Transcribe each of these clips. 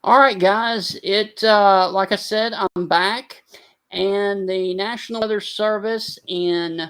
All right, guys. Like I said, I'm back, and the National Weather Service in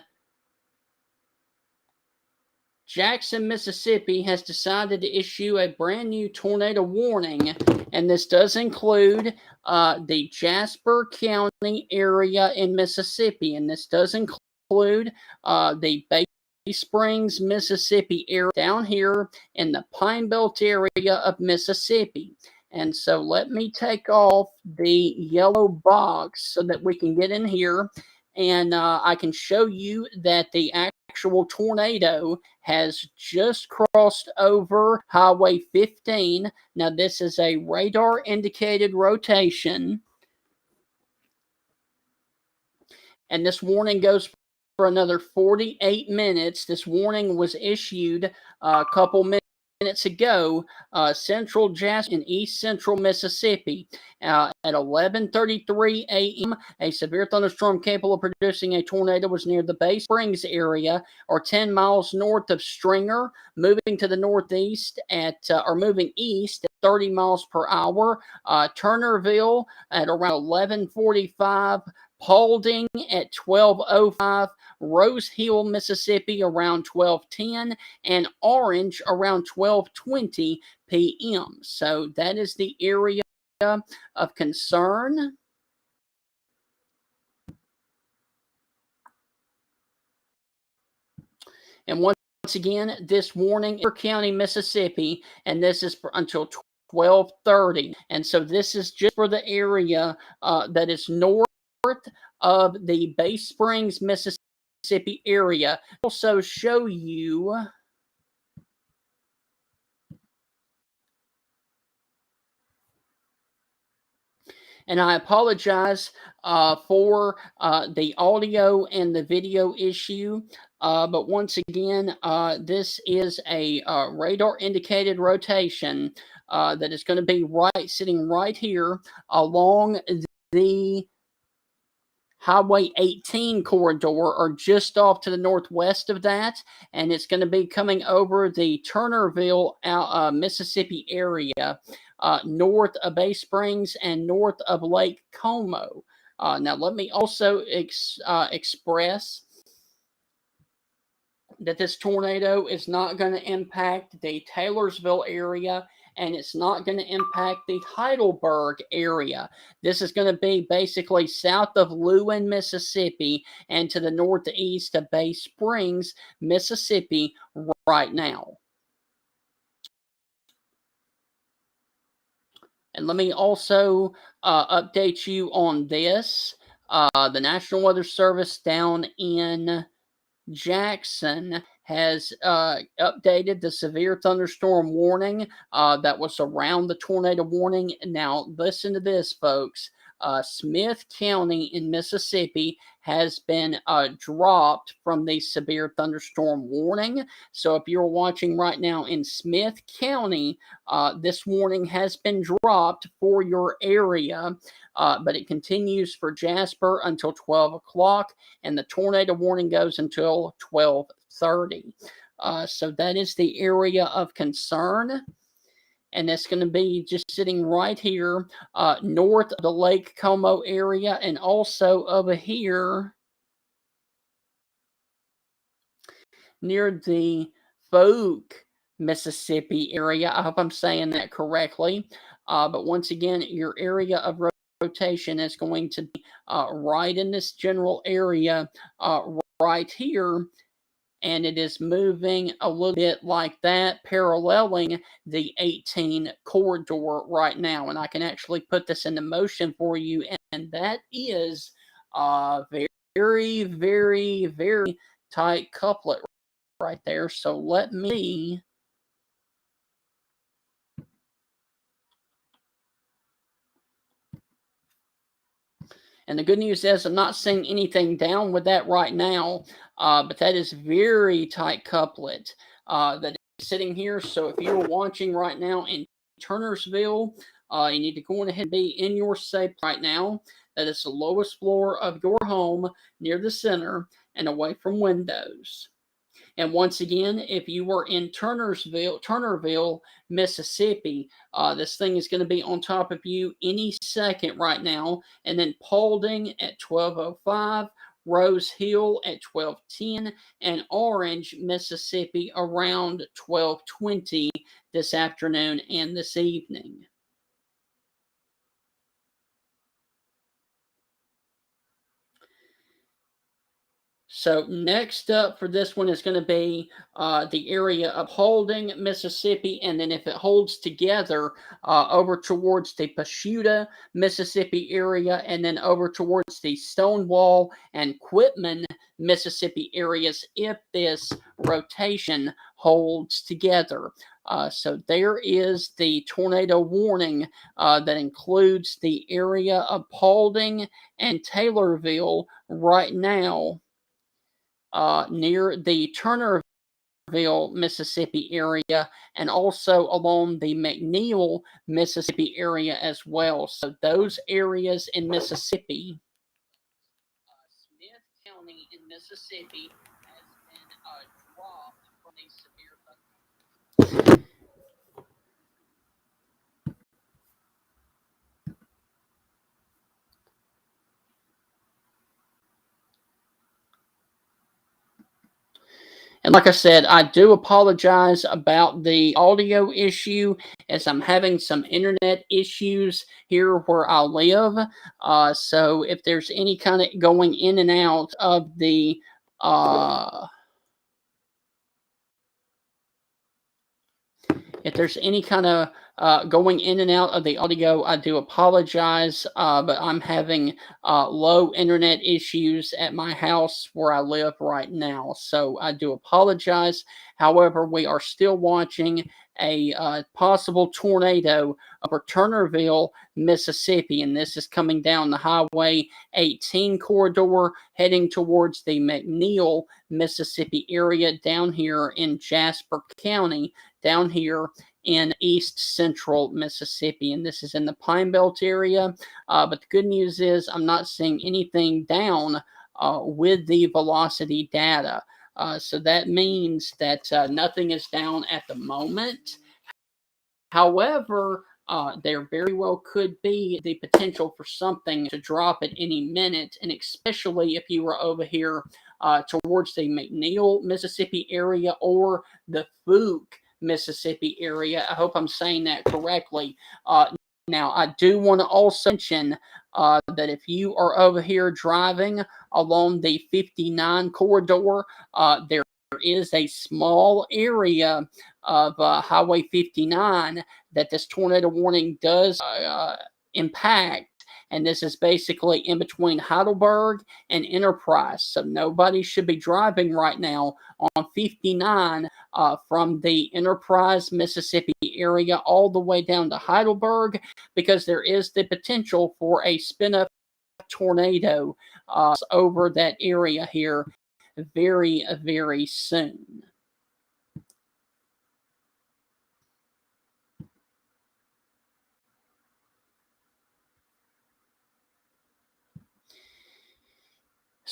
Jackson, Mississippi, has decided to issue a brand new tornado warning, and this does include the Jasper County area in Mississippi, and this does include the Bay Springs, Mississippi area down here in the Pine Belt area of Mississippi. And so let me take off the yellow box so that we can get in here, and I can show you that the actual tornado has just crossed over Highway 15. Now, this is a radar indicated rotation, and this warning goes for another 48 minutes. This warning was issued a couple minutes ago, central Jasper in east central Mississippi. At 11:33 a.m., a severe thunderstorm capable of producing a tornado was near the Bay Springs area, or 10 miles north of Stringer, moving to the northeast moving east at 30 miles per hour. Turnerville at around 11:45. Paulding at 12:05, Rose Hill, Mississippi around 12:10, and Orange around 12:20 p.m. So that is the area of concern. And once again, this warning in County, Mississippi, and this is for until 12:30. And so this is just for the area that is north of the Bay Springs, Mississippi area. Also show you and I apologize for the audio and the video issue. But once again, this is a radar indicated rotation that is going to be sitting right here along the Highway 18 corridor, or just off to the northwest of that, and it's going to be coming over the Turnerville, Mississippi area, north of Bay Springs and north of Lake Como. Now, let me also express that this tornado is not going to impact the Taylorsville area, and it's not going to impact the Heidelberg area. This is going to be basically south of Lewin, Mississippi, and to the northeast of Bay Springs, Mississippi right now. And let me also update you on this. The National Weather Service down in Jackson has updated the severe thunderstorm warning that was around the tornado warning. Now, listen to this, folks. Smith County in Mississippi has been dropped from the severe thunderstorm warning. So if you're watching right now in Smith County, this warning has been dropped for your area, but it continues for Jasper until 12 o'clock, and the tornado warning goes until 12:30. So that is the area of concern. and that's going to be just sitting right here north of the Lake Como area, and also over here near the Folk, Mississippi area. I hope I'm saying that correctly. But once again, your area of rotation is going to be right in this general area right here. And it is moving a little bit like that, paralleling the 18 corridor right now. And I can actually put this into motion for you. And that is very, very, very tight couplet right there. So let me and the good news is I'm not seeing anything down with that right now, but that is very tight couplet that is sitting here. So if you're watching right now in Turnersville, you need to go ahead and be in your safe right now. That is the lowest floor of your home near the center and away from windows. And once again, if you were in Turnerville, Mississippi, this thing is going to be on top of you any second right now. And then Paulding at 12:05, Rose Hill at 12:10, and Orange, Mississippi around 12:20 this afternoon and this evening. So next up for this one is going to be the area of Holding, Mississippi, and then if it holds together over towards the Pashuta, Mississippi area, and then over towards the Stonewall and Quitman, Mississippi areas, if this rotation holds together. So there is the tornado warning that includes the area of Paulding and Taylorville right now. Near the Turnerville, Mississippi area, and also along the McNeil, Mississippi area as well. So those areas in Mississippi, Smith County in Mississippi has been dropped from these severe thunderstorms. And like I said, I do apologize about the audio issue as I'm having some internet issues here where I live. So if there's any kind of going in and out of the if there's any kind of going in and out of the audio, I do apologize, but I'm having low internet issues at my house where I live right now. So I do apologize. However, we are still watching a possible tornado over Turnerville, Mississippi, and this is coming down the Highway 18 corridor, heading towards the McNeil, Mississippi area down here in Jasper County, down here in east central Mississippi. And this is in the Pine Belt area. But the good news is I'm not seeing anything down with the velocity data. So that means that nothing is down at the moment. However, there very well could be the potential for something to drop at any minute, and especially if you were over here towards the McNeil, Mississippi area or the Fuke, Mississippi area. I hope I'm saying that correctly. Now, I do want to also mention that if you are over here driving along the 59 corridor, there is a small area of Highway 59 that this tornado warning does impact. And this is basically in between Heidelberg and Enterprise. So nobody should be driving right now on 59 from the Enterprise, Mississippi area all the way down to Heidelberg, because there is the potential for a spin-up tornado over that area here very, very soon.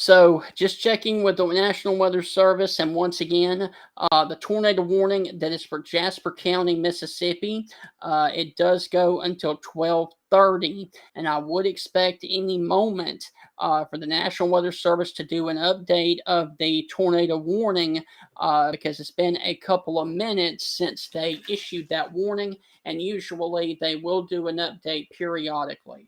So, just checking with the National Weather Service, and once again, the tornado warning that is for Jasper County, Mississippi, it does go until 12:30, and I would expect any moment for the National Weather Service to do an update of the tornado warning because it's been a couple of minutes since they issued that warning, and usually they will do an update periodically.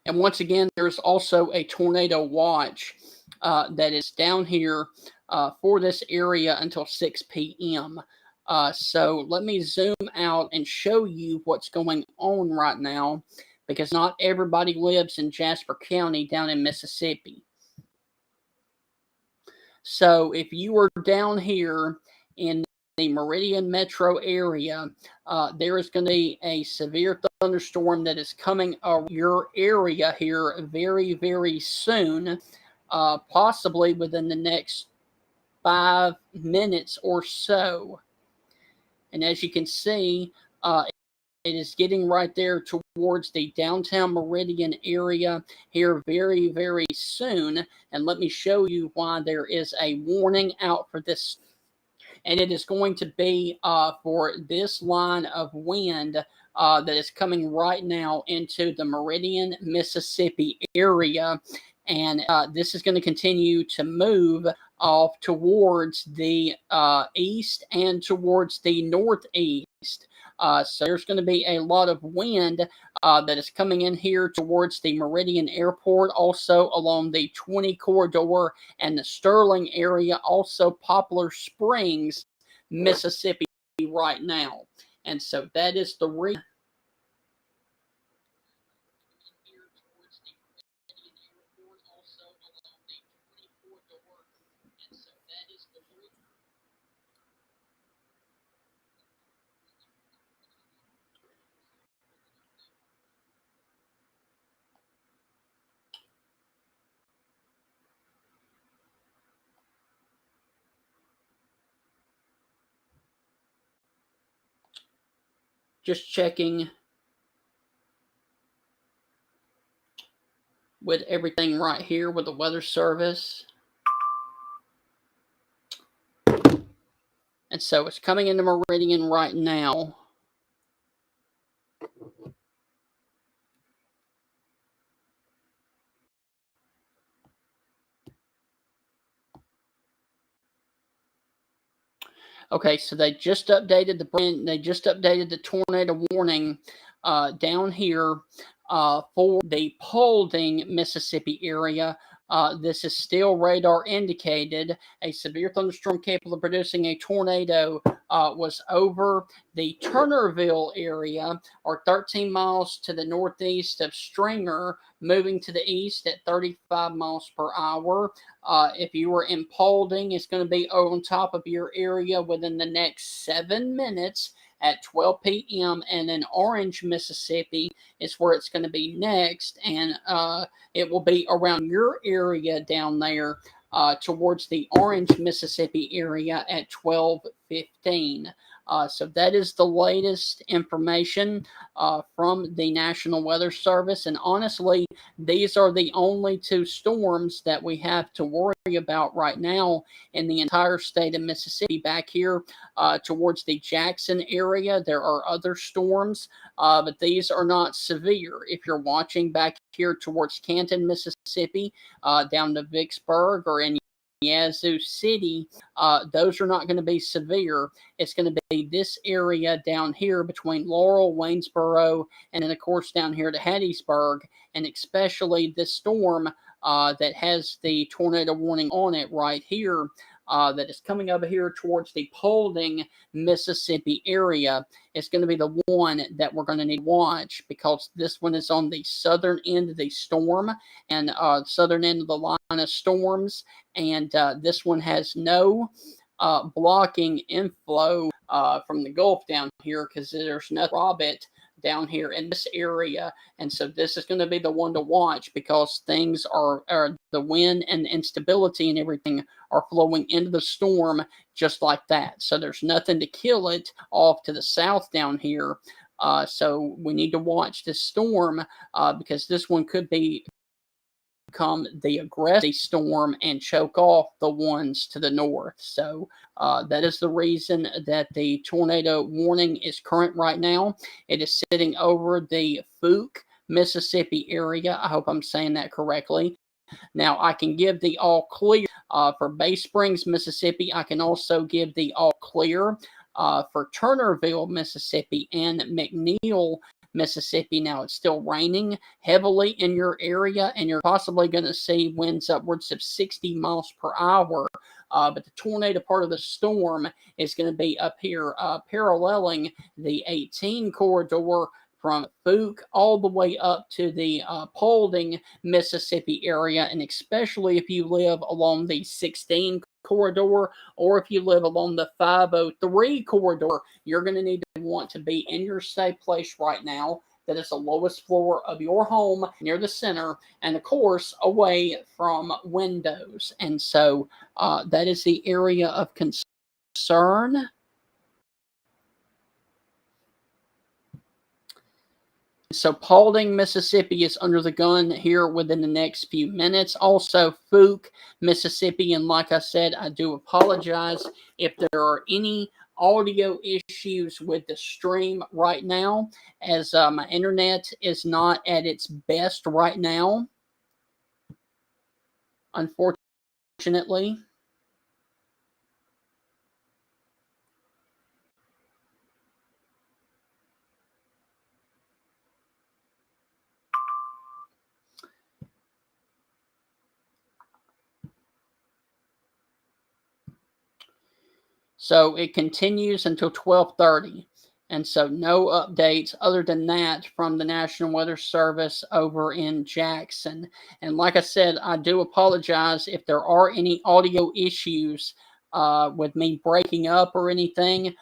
And once again, there's also a tornado watch that is down here for this area until 6 p.m. So let me zoom out and show you what's going on right now, because not everybody lives in Jasper County down in Mississippi. So if you were down here in the Meridian metro area, there is going to be a severe thunderstorm that is coming your area here very, very soon, possibly within the next 5 minutes or so. And as you can see, it is getting right there towards the downtown Meridian area here very, very soon. And let me show you why there is a warning out for this. And it is going to be for this line of wind that is coming right now into the Meridian, Mississippi area. And this is going to continue to move off towards the east and towards the northeast. So there's going to be a lot of wind that is coming in here towards the Meridian Airport, also along the 20 corridor and the Sterling area, also Poplar Springs, Mississippi right now. And so that is the reason. Just checking with everything right here with the weather service. And so it's coming into Meridian right now. Okay, so they just updated the tornado warning down here for the Paulding, Mississippi area. This is still radar indicated. A severe thunderstorm capable of producing a tornado was over the Turnerville area, or 13 miles to the northeast of Stringer, moving to the east at 35 miles per hour. If you were in Paulding, it's going to be on top of your area within the next 7 minutes at 12 p.m. And in Orange, Mississippi is where it's going to be next. And it will be around your area down there towards the Orange, Mississippi area at 12:15. So that is the latest information from the National Weather Service. And honestly, these are the only two storms that we have to worry about right now in the entire state of Mississippi. Back here towards the Jackson area, there are other storms, but these are not severe. If you're watching back here towards Canton, Mississippi, down to Vicksburg or in Yazoo City, those are not going to be severe. It's going to be this area down here between Laurel, Waynesboro, and then of course down here to Hattiesburg, and especially this storm that has the tornado warning on it right here, that is coming over here towards the Paulding, Mississippi area. It's going to be the one that we're going to need to watch, because this one is on the southern end of the storm and southern end of the line of storms, and this one has no blocking inflow from the Gulf down here, because there's nothing rob it down here in this area. And so this is going to be the one to watch, because things are the wind and the instability and everything are flowing into the storm just like that. So there's nothing to kill it off to the south down here. So we need to watch this storm, because this one could become the aggressive storm and choke off the ones to the north. So that is the reason that the tornado warning is current right now. It is sitting over the Fuke, Mississippi area. I hope I'm saying that correctly. Now, I can give the all clear for Bay Springs, Mississippi. I can also give the all clear for Turnerville, Mississippi, and McNeil, Mississippi. Now, it's still raining heavily in your area, and you're possibly going to see winds upwards of 60 miles per hour. But the tornado part of the storm is going to be up here, paralleling the 18 corridor from Fuke all the way up to the Paulding, Mississippi area, and especially if you live along the 16 corridor, or if you live along the 503 corridor, you're going to need to want to be in your safe place right now. That is the lowest floor of your home, near the center, and of course away from windows. And so that is the area of concern. So Paulding, Mississippi is under the gun here within the next few minutes. Also Fuke, Mississippi. And like I said, I do apologize if there are any audio issues with the stream right now, as my internet is not at its best right now, unfortunately. So it continues until 12:30. And so no updates other than that from the National Weather Service over in Jackson. And like I said, I do apologize if there are any audio issues with me breaking up or anything,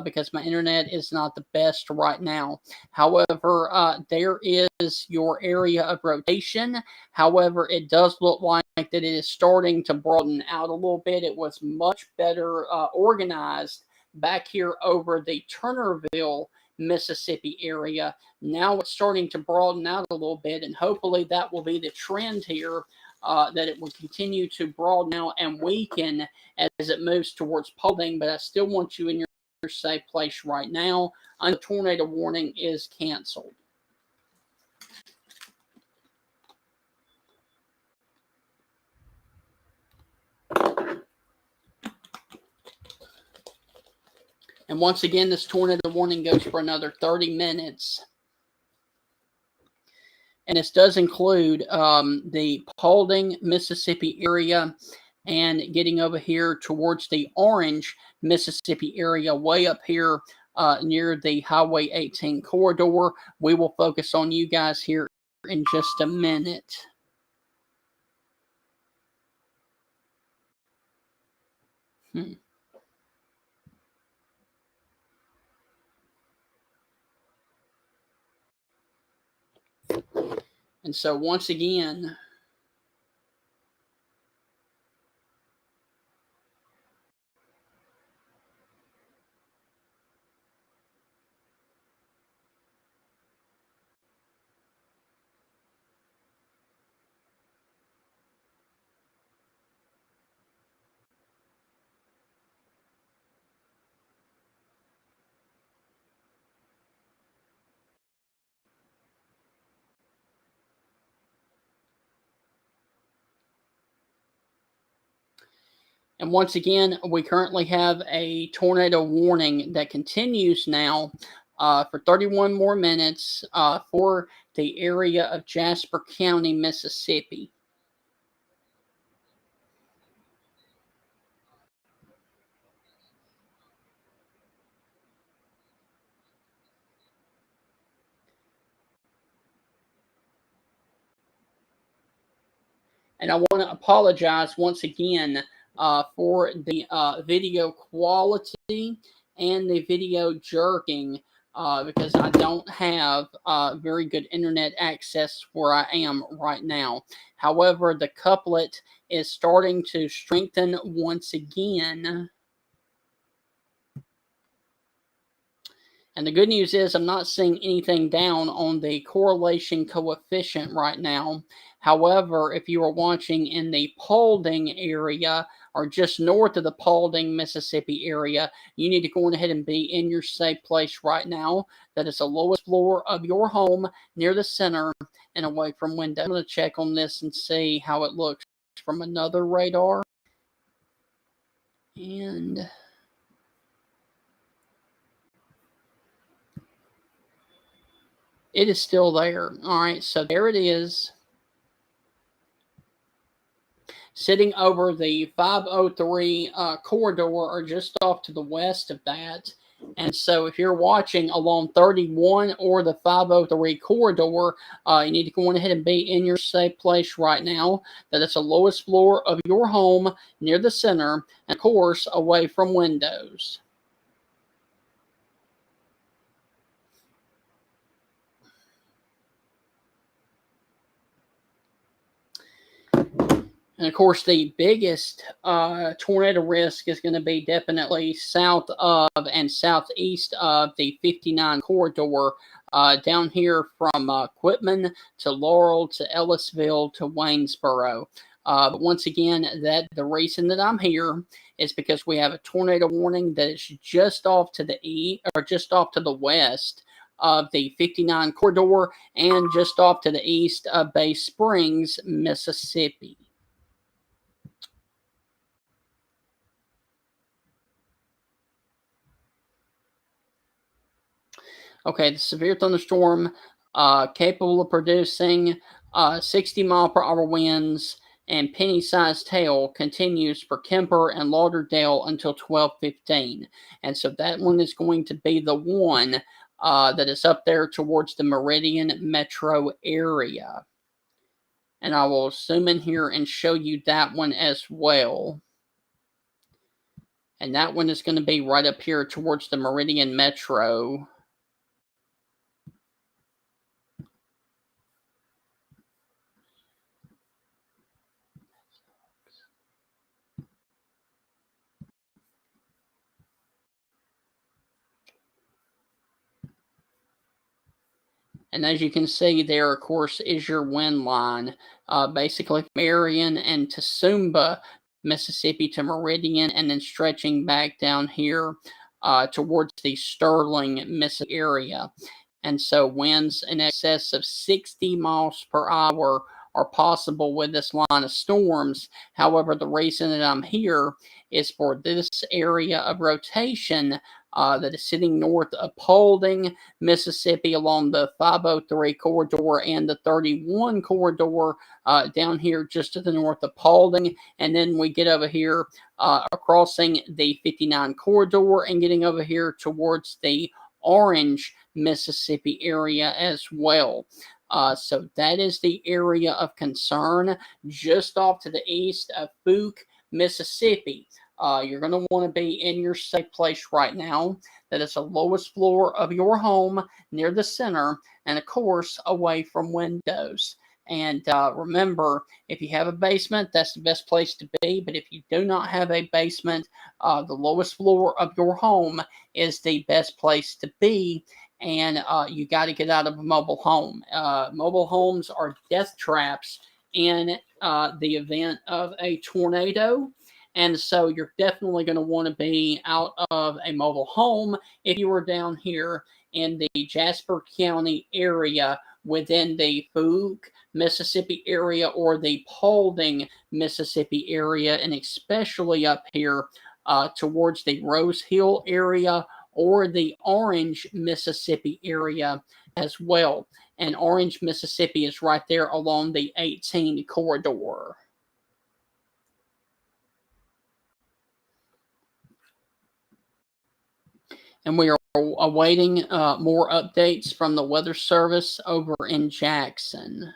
because my internet is not the best right now. However, there is your area of rotation. However, it does look like that it is starting to broaden out a little bit. It was much better organized back here over the Turnerville, Mississippi area. Now it's starting to broaden out a little bit, and hopefully that will be the trend here, that it will continue to broaden out and weaken as it moves towards Paulding. But I still want you in your safe place right now. The tornado warning is canceled. And once again, this tornado warning goes for another 30 minutes. And this does include the Paulding, Mississippi area, and getting over here towards the Orange, Mississippi area, way up here near the Highway 18 corridor. We will focus on you guys here in just a minute. And so once again, we currently have a tornado warning that continues now for 31 more minutes for the area of Jasper County, Mississippi. And I want to apologize once again for the video quality and the video jerking. because I don't have very good internet access where I am right now. However, the couplet is starting to strengthen once again. And the good news is I'm not seeing anything down on the correlation coefficient right now. However, if you are watching in the Paulding area or just north of the Paulding, Mississippi area, you need to go ahead and be in your safe place right now. That is the lowest floor of your home near the center and away from window. I'm going to check on this and see how it looks from another radar. And it is still there. All right, so there it is, sitting over the 503 corridor or just off to the west of that. And so if you're watching along 31 or the 503 corridor, you need to go on ahead and be in your safe place right now. That is the lowest floor of your home near the center, and of course, away from windows. And of course, the biggest tornado risk is going to be definitely south of and southeast of the 59 corridor, down here from Quitman to Laurel to Ellisville to Waynesboro. But once again, that the reason that I'm here is because we have a tornado warning that is just off to the east or just off to the west of the 59 corridor and just off to the east of Bay Springs, Mississippi. Okay, the severe thunderstorm capable of producing 60-mile-per-hour winds and penny-sized hail continues for Kemper and Lauderdale until 12:15. And so that one is going to be the one that is up there towards the Meridian metro area. And I will zoom in here and show you that one as well. And that one is going to be right up here towards the Meridian metro. And as you can see there, of course, is your wind line. Basically, Marion and Toowoomba, Mississippi to Meridian, and then stretching back down here towards the Sterling, Mississippi area. And so winds in excess of 60 miles per hour are possible with this line of storms. However, the reason that I'm here is for this area of rotation that is sitting north of Paulding, Mississippi, along the 503 corridor and the 31 corridor down here just to the north of Paulding. And then we get over here crossing the 59 corridor and getting over here towards the Orange, Mississippi area as well. So that is the area of concern just off to the east of Fuke, Mississippi. You're going to want to be in your safe place right now. That is the lowest floor of your home near the center and, of course, away from windows. And remember, if you have a basement, that's the best place to be. But if you do not have a basement, the lowest floor of your home is the best place to be. And you got to get out of a mobile home. Mobile homes are death traps in the event of a tornado. And so you're definitely going to want to be out of a mobile home if you are down here in the Jasper County area within the Fuke, Mississippi area or the Paulding, Mississippi area, and especially up here towards the Rose Hill area or the Orange, Mississippi area as well. And Orange, Mississippi is right there along the 18 corridor. And we are awaiting more updates from the Weather Service over in Jackson.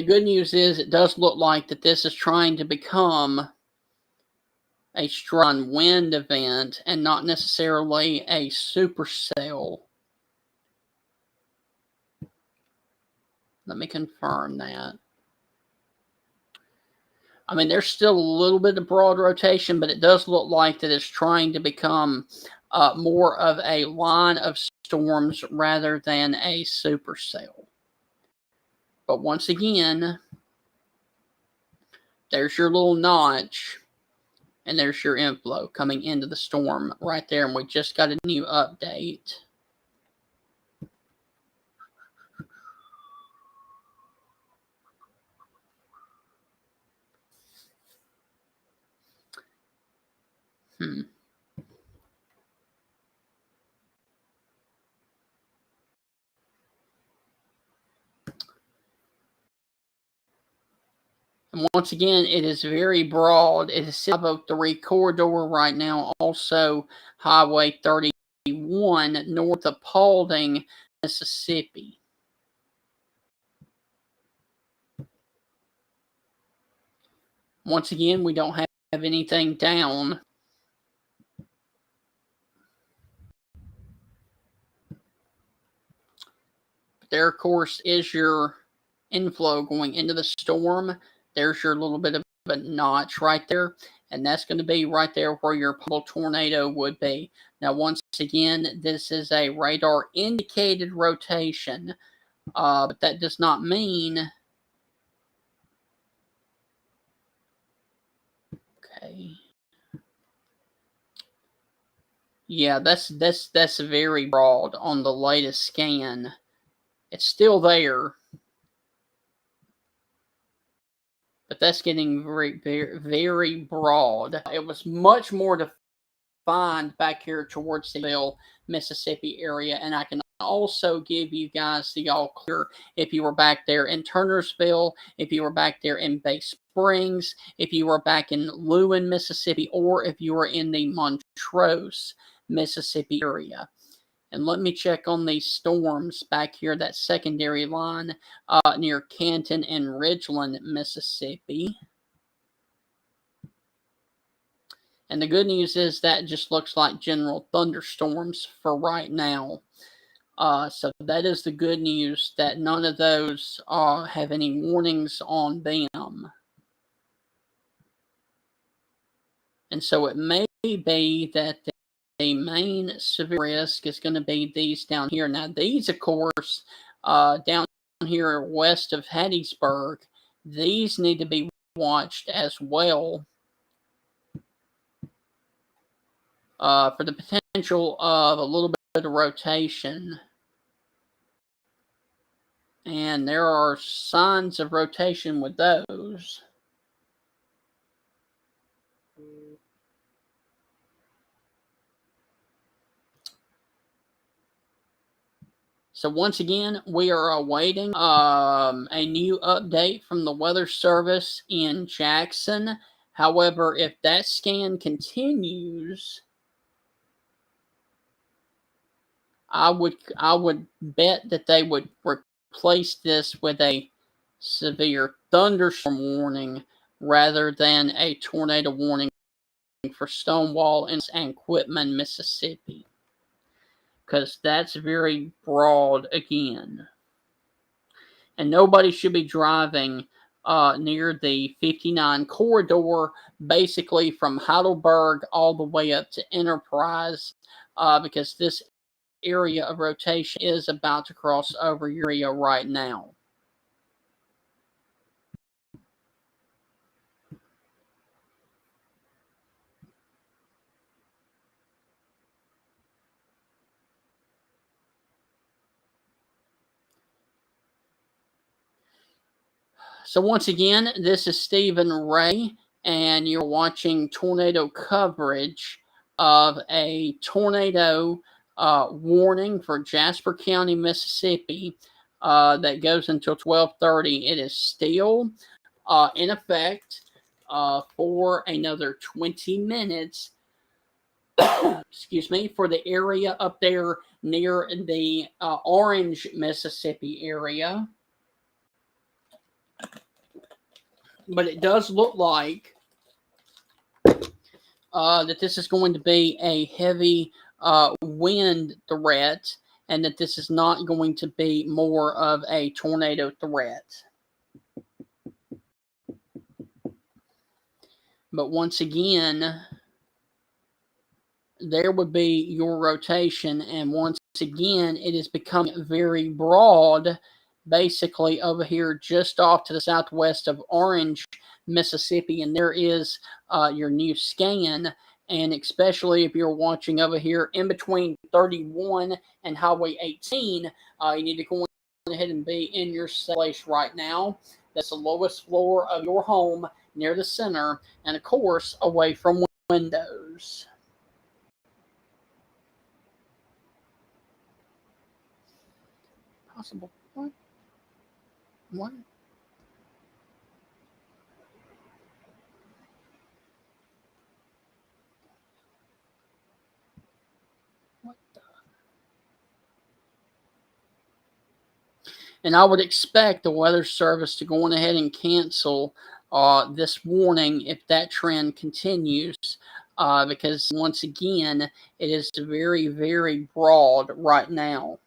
good news is it does look like that this is trying to become a strong wind event and not necessarily a supercell. Let me confirm that. I mean, there's still a little bit of broad rotation, but it does look like that it's trying to become more of a line of storms rather than a supercell. But once again, there's your little notch, and there's your inflow coming into the storm right there, and we just got a new update. And once again, it is very broad. It is 503 corridor right now. Also, Highway 31 north of Paulding, Mississippi. Once again, we don't have anything down. But there, of course, is your inflow going into the storm. There's your little bit of a notch right there. And that's going to be right there where your possible tornado would be. Now, once again, this is a radar indicated rotation. But that does not mean... Okay. Yeah, that's very broad on the latest scan. It's still there, but that's getting very, very, very broad. It was much more defined back here towards the Ellisville, Mississippi area, and I can also give you guys the all clear if you were back there in Turnersville, if you were back there in Bay Springs, if you were back in Lewin, Mississippi, or if you were in the Montrose, Mississippi area. And let me check on these storms back here, that secondary line near Canton and Ridgeland, Mississippi. And the good news is that just looks like general thunderstorms for right now. So that is the good news, that none of those have any warnings on them. And so it may be that the main severe risk is going to be these down here. Now, these, of course, down here west of Hattiesburg, these need to be watched as well for the potential of a little bit of rotation. And there are signs of rotation with those. So once again, we are awaiting a new update from the Weather Service in Jackson. However, if that scan continues, I would bet that they would replace this with a severe thunderstorm warning rather than a tornado warning for Stonewall and Quitman, Mississippi. Because that's very broad again. And nobody should be driving near the 59 corridor, basically from Heidelberg all the way up to Enterprise, because this area of rotation is about to cross over your area right now. So once again, this is Stephen Ray, and you're watching tornado coverage of a tornado warning for Jasper County, Mississippi, that goes until 12:30. It is still in effect for another 20 minutes. Excuse me, for the area up there near the Orange, Mississippi area. but it does look like that this is going to be a heavy wind threat, and that this is not going to be more of a tornado threat. But once again, there would be your rotation, and once again, it is becoming very broad, basically over here just off to the southwest of Orange, Mississippi, and there is your new scan. And especially if you're watching over here in between 31 and Highway 18, you need to go ahead and be in your place right now. That's the lowest floor of your home near the center, and of course, away from windows. Possible. What? What? What the? And I would expect the Weather Service to go on ahead and cancel this warning if that trend continues, because once again, it is very, very broad right now.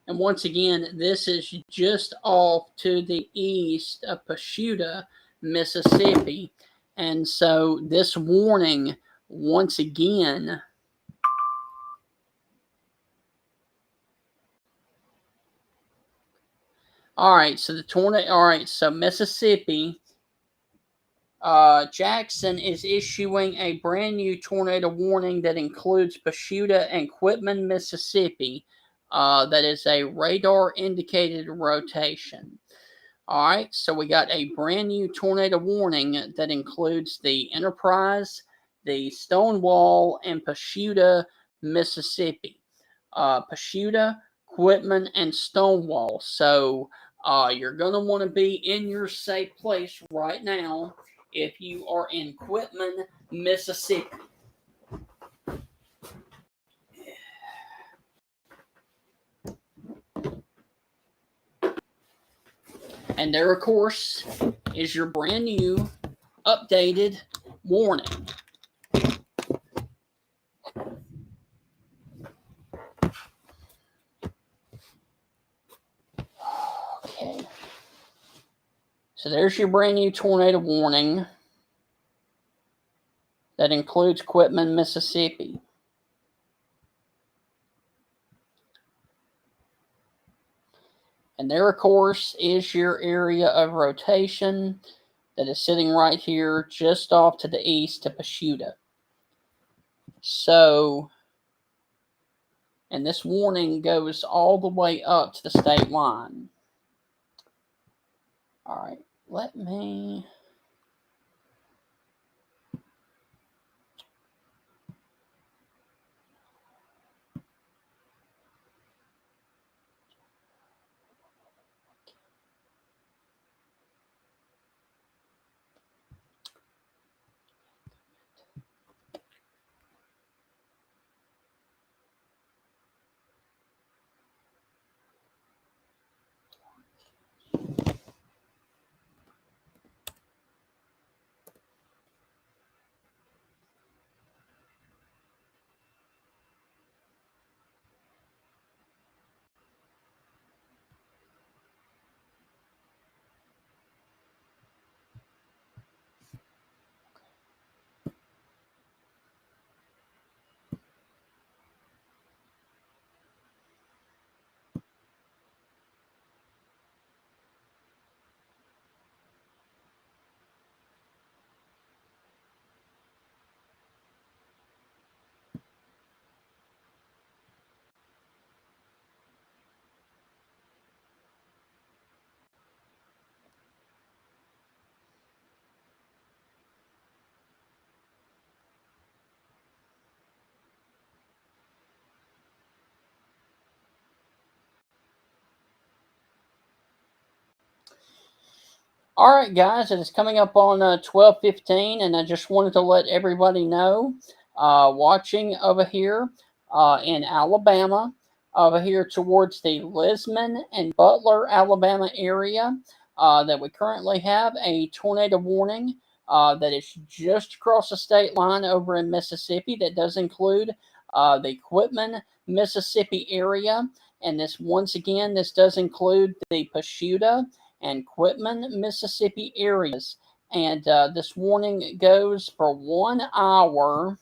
And once again, this is just off to the east of Pashuta, Mississippi. And so this warning, once again, all right, so the tornado, all right, so Mississippi, Jackson is issuing a brand new tornado warning that includes Pashuta and Quitman, Mississippi. That is a radar indicated rotation. All right, so we got a brand new tornado warning that includes the Enterprise, the Stonewall, and Pashuta, Mississippi. Pashuta, Quitman, and Stonewall. So you're going to want to be in your safe place right now if you are in Quitman, Mississippi. And there, of course, is your brand new updated warning. Okay. So there's your brand new tornado warning that includes Quitman, Mississippi. And there, of course, is your area of rotation that is sitting right here just off to the east of Pashuta. So, and this warning goes all the way up to the state line. All right, let me... All right, guys, it is coming up on 12:15, and I just wanted to let everybody know, watching over here in Alabama, over here towards the Lisbon and Butler, Alabama area, that we currently have a tornado warning that is just across the state line over in Mississippi. That does include the Quitman, Mississippi area, and this does include the Pashuta and Quitman, Mississippi areas. And this warning goes for 1 hour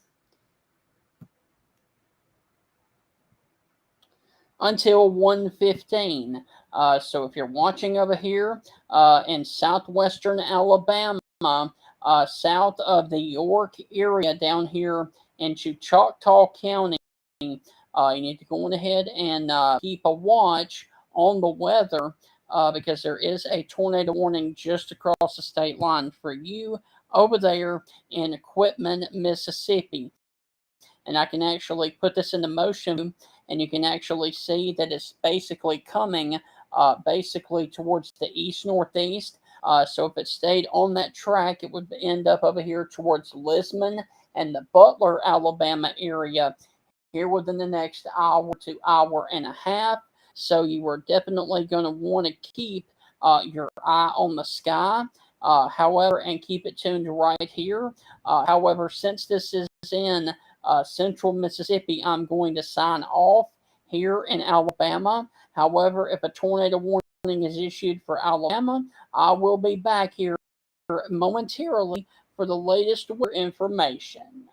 until 1:15. So if you're watching over here in southwestern Alabama, south of the York area down here into Choctaw County, you need to go on ahead and keep a watch on the weather because there is a tornado warning just across the state line for you over there in Quitman, Mississippi. And I can actually put this into motion, and you can actually see that it's basically coming basically towards the east-northeast. So if it stayed on that track, it would end up over here towards Lisbon and the Butler, Alabama area here within the next hour to hour and a half. So you are definitely going to want to keep your eye on the sky. However, and keep it tuned right here. However, since this is in central Mississippi, I'm going to sign off here in Alabama. However, if a tornado warning is issued for Alabama, I will be back here momentarily for the latest weather information.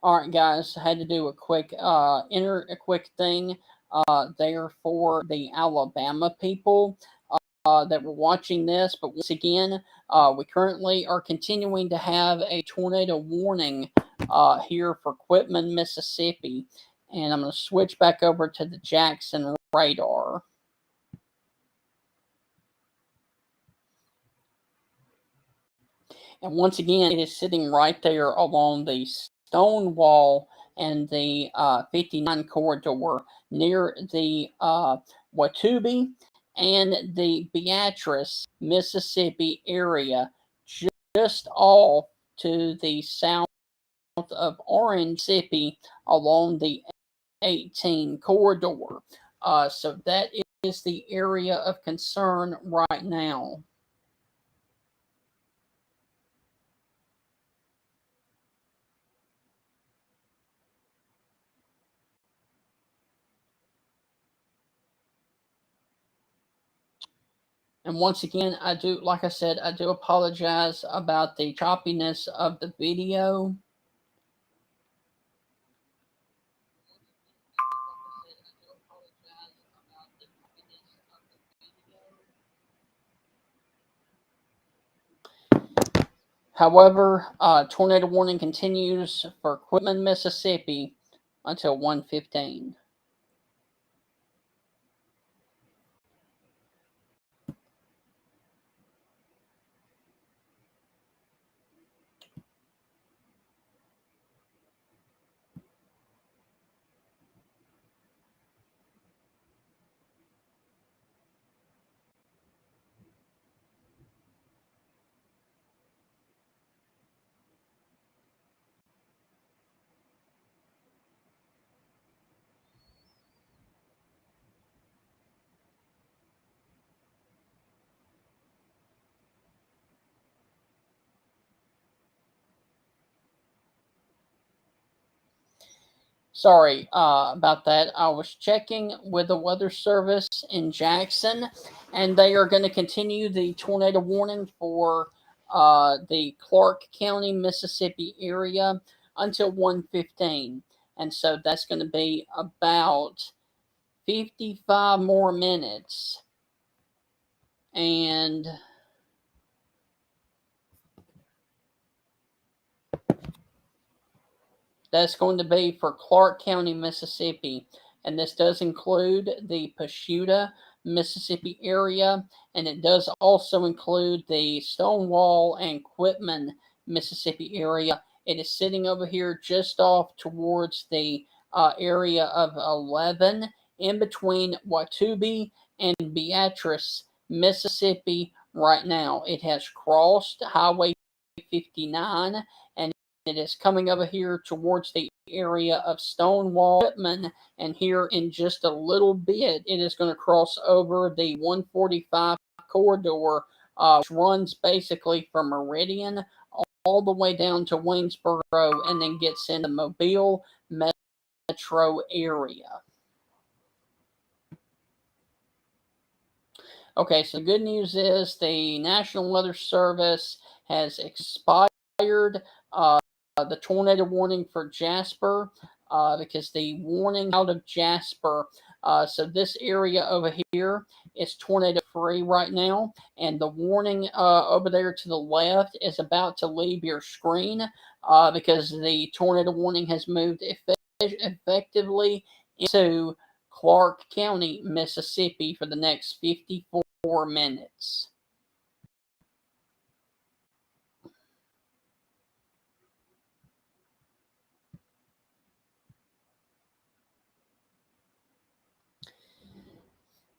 All right, guys, I had to do a quick thing there for the Alabama people that were watching this. But once again, we currently are continuing to have a tornado warning here for Quitman, Mississippi. And I'm going to switch back over to the Jackson radar. And once again, it is sitting right there along the stone wall and the 59 corridor near the Watubi and the Beatrice, Mississippi area, just off to the south of Orange, Mississippi, along the 18 corridor. So that is the area of concern right now. And once again, like I said, I do apologize about the choppiness of the video. However, tornado warning continues for Quitman, Mississippi until 1:15. Sorry about that. I was checking with the weather service in Jackson, and they are going to continue the tornado warning for the Clarke County, Mississippi area until 1:15. And so that's going to be about 55 more minutes. And that's going to be for Clarke County, Mississippi. And this does include the Pashuta, Mississippi area. And it does also include the Stonewall and Quitman, Mississippi area. It is sitting over here just off towards the area of 11 in between Watubi and Beatrice, Mississippi right now. It has crossed Highway 59 and it is coming over here towards the area of Stonewall, Whitman, and here in just a little bit it is going to cross over the 145 corridor, which runs basically from Meridian all the way down to Waynesboro and then gets into Mobile metro area. Okay, so the good news is the National Weather Service has expired the tornado warning for Jasper because the warning out of Jasper, so this area over here is tornado free right now, and the warning over there to the left is about to leave your screen because the tornado warning has moved effectively into Clarke County, Mississippi for the next 54 minutes.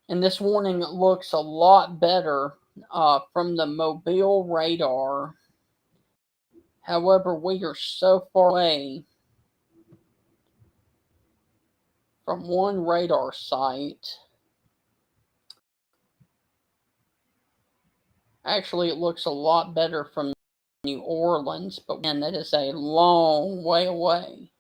And this warning looks a lot better from the Mobile radar. However, we are so far away from one radar site. Actually, it looks a lot better from New Orleans, but man, that is a long way away.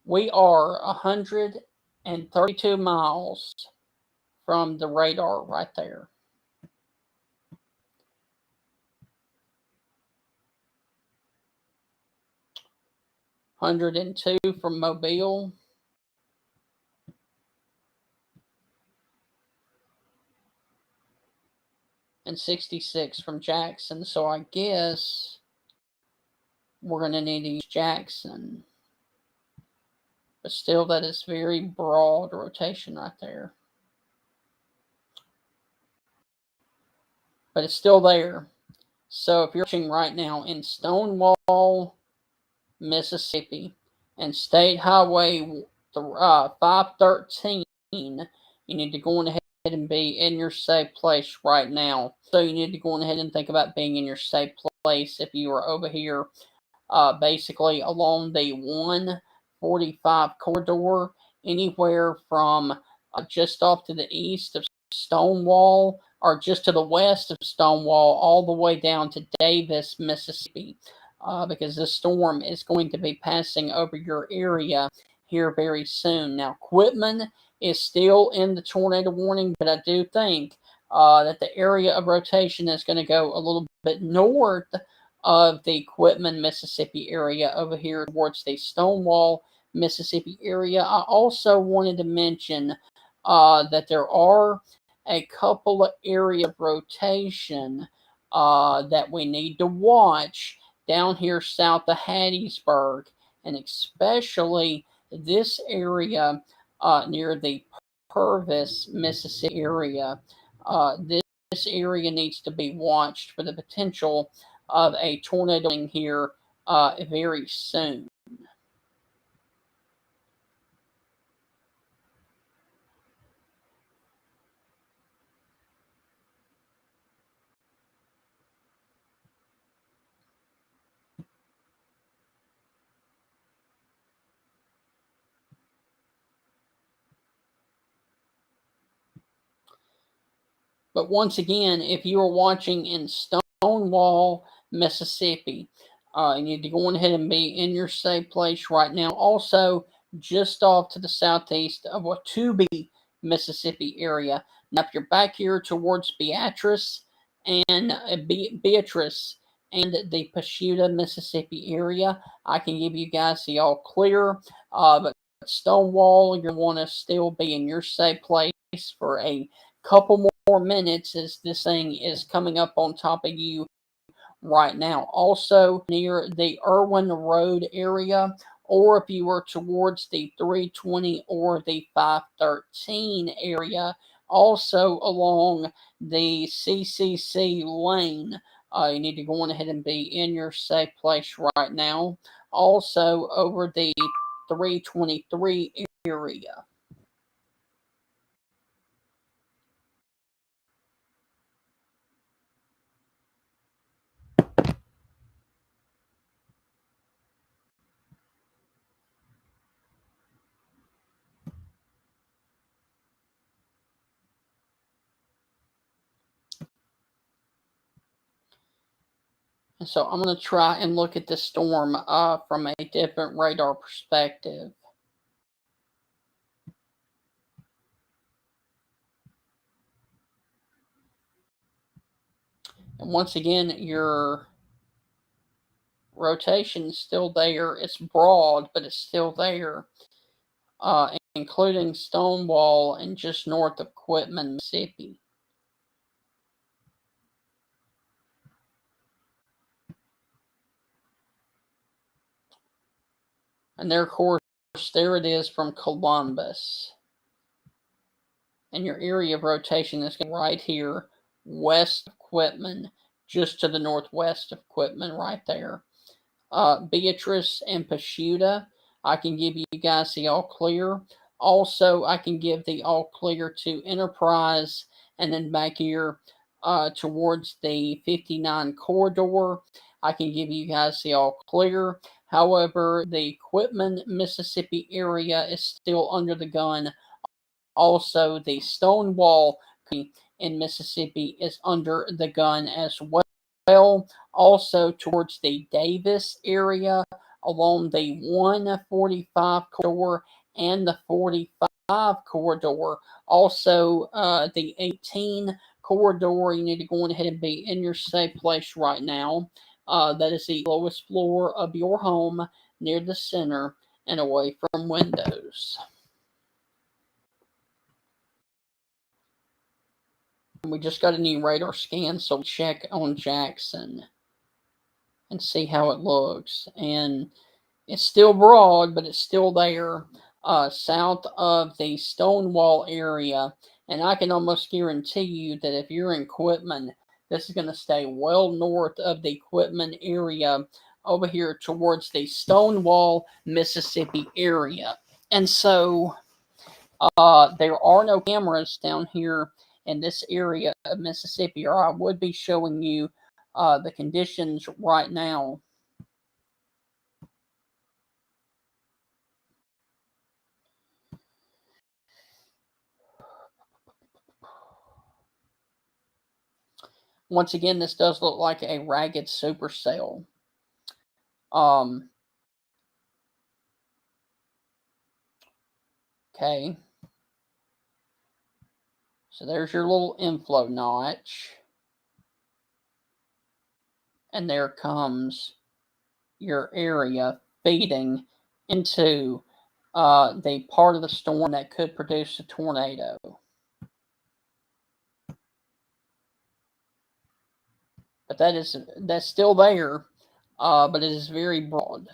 We are 132 miles from the radar right there. (102) from Mobile. And 66 from Jackson. So I guess we're going to need to use Jackson. But still, that is very broad rotation right there. But it's still there. So if you're watching right now in Stonewall, Mississippi, and State Highway 513, you need to go ahead and be in your safe place right now. So you need to go ahead and think about being in your safe place if you are over here basically along the 145 corridor, anywhere from just off to the east of Stonewall or just to the west of Stonewall all the way down to Davis, Mississippi, because this storm is going to be passing over your area here very soon. Now, Quitman is still in the tornado warning, but I do think that the area of rotation is going to go a little bit north of the Quitman, Mississippi area over here towards the Stonewall, Mississippi area. I also wanted to mention that there are a couple of areas of rotation that we need to watch down here south of Hattiesburg, and especially this area near the Purvis, Mississippi area. This area needs to be watched for the potential of a tornado here very soon. But once again, if you are watching in Stonewall, Mississippi, you need to go ahead and be in your safe place right now. Also, just off to the southeast of Watubi, Mississippi area. Now, if you're back here towards Beatrice and Beatrice and the Pashuta, Mississippi area, I can give you guys the all clear. But Stonewall, you're going to want to still be in your safe place for a couple more minutes as this thing is coming up on top of you right now. Also near the Irwin Road area, or if you were towards the 320 or the 513 area, Also along the CCC lane, you need to go on ahead and be in your safe place right now. Also over the 323 area. So I'm going to try and look at the storm from a different radar perspective. And once again, your rotation is still there. It's broad, but it's still there, including Stonewall and just north of Quitman, Mississippi. And there, of course, there it is from Columbus. And your area of rotation is right here, west of Quitman, just to the northwest of Quitman, right there. Beatrice and Pashuta, I can give you guys the all clear. Also, I can give the all clear to Enterprise, and then back here towards the 59 corridor, I can give you guys the all clear. However, the Quitman, Mississippi area is still under the gun. Also, the Stonewall in Mississippi is under the gun as well. Also, towards the Davis area along the 145 corridor and the 45 corridor. Also, the 18 corridor, you need to go ahead and be in your safe place right now. That is the lowest floor of your home, near the center and away from windows. We just got a new radar scan, so we'll check on Jackson and see how it looks. And it's still broad, but it's still there, south of the Stonewall area. And I can almost guarantee you that if you're in Quitman, this is going to stay well north of the Quitman area over here towards the Stonewall, Mississippi area. And so there are no cameras down here in this area of Mississippi, or I would be showing you the conditions right now. Once again, this does look like a ragged supercell. Okay. So there's your little inflow notch. And there comes your area feeding into the part of the storm that could produce a tornado. But that's still there, but it is very broad.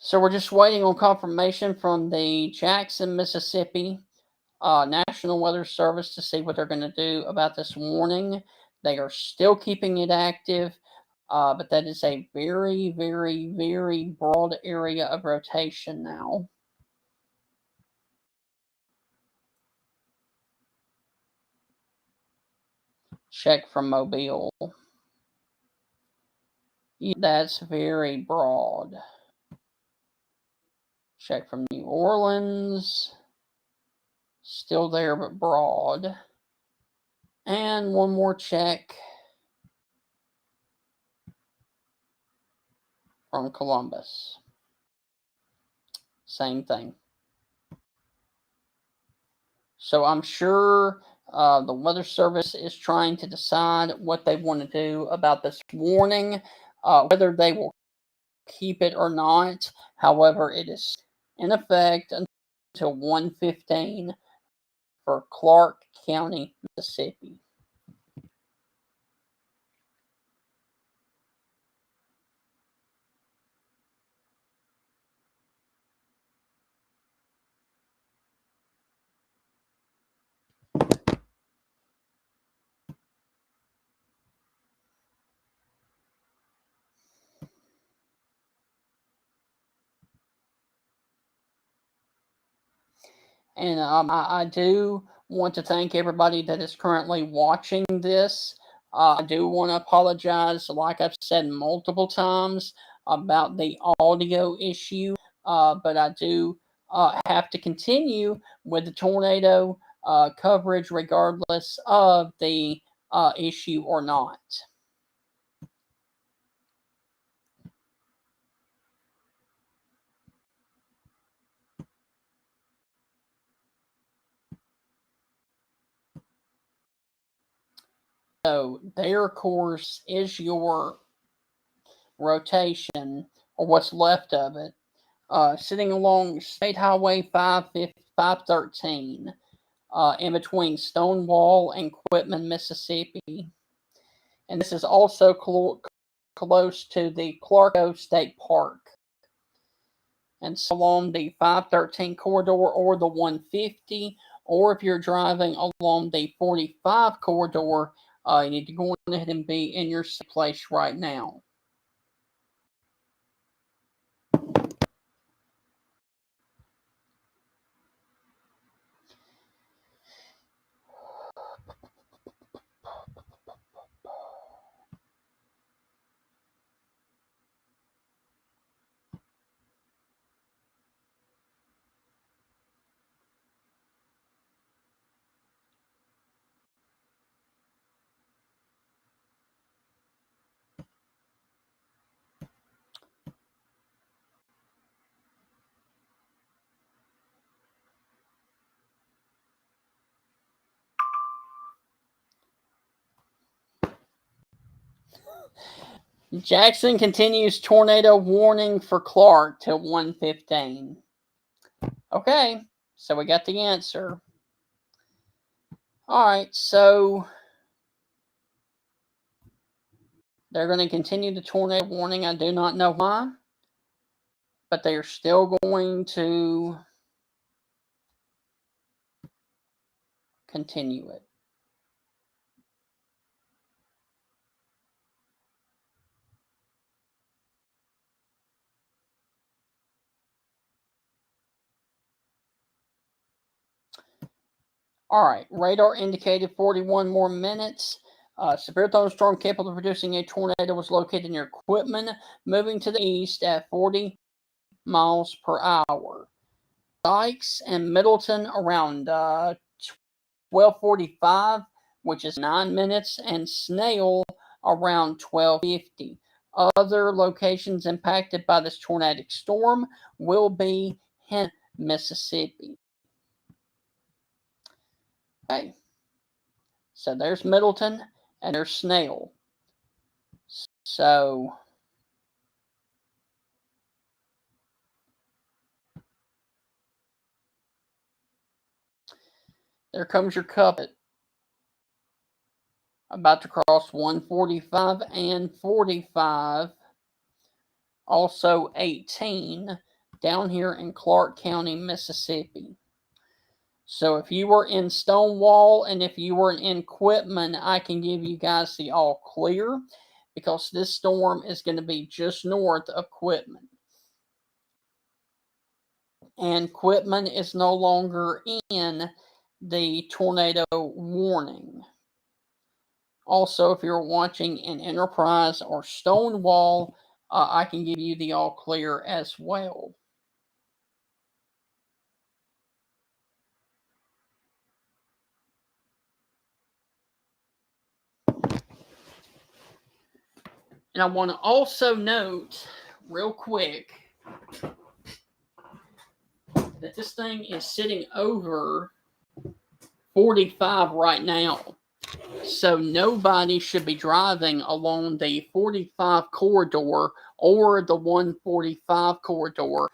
So we're just waiting on confirmation from the Jackson, Mississippi National Weather Service to see what they're going to do about this warning. They are still keeping it active, but that is a very, very, very broad area of rotation now. Check from Mobile. That's very broad. Check from New Orleans. Still there, but broad. And one more check from Columbus. Same thing. So I'm sure the Weather Service is trying to decide what they want to do about this warning, whether they will keep it or not. However, it is in effect until 1:15 for Clarke County, Mississippi. And I do want to thank everybody that is currently watching this. I do want to apologize, like I've said multiple times, about the audio issue, but I do have to continue with the tornado coverage regardless of the issue or not. So their course is your rotation, or what's left of it, sitting along State Highway 513, in between Stonewall and Quitman, Mississippi. And this is also close to the Clarke State Park. And so along the 513 corridor or the 150, or if you're driving along the 45 corridor, you need to go ahead and be in your place right now. Jackson continues tornado warning for Clarke till 1:15. Okay, so we got the answer. All right, so they're going to continue the tornado warning. I do not know why, but they are still going to continue it. All right, radar indicated 41 more minutes. Severe thunderstorm capable of producing a tornado was located near Quitman, moving to the east at 40 miles per hour. Dykes and Middleton around 12:45, which is 9 minutes, and Snail around 12:50. Other locations impacted by this tornadic storm will be in Mississippi. Okay, so there's Middleton and there's Snail. So there comes your Cuppet. About to cross 145 and 45. Also 18 down here in Clarke County, Mississippi. So if you were in Stonewall and if you were in Quitman, I can give you guys the all clear because this storm is going to be just north of Quitman. And Quitman is no longer in the tornado warning. Also, if you're watching in Enterprise or Stonewall, I can give you the all clear as well. And I want to also note real quick that this thing is sitting over 45 right now. So nobody should be driving along the 45 corridor or the 145 corridor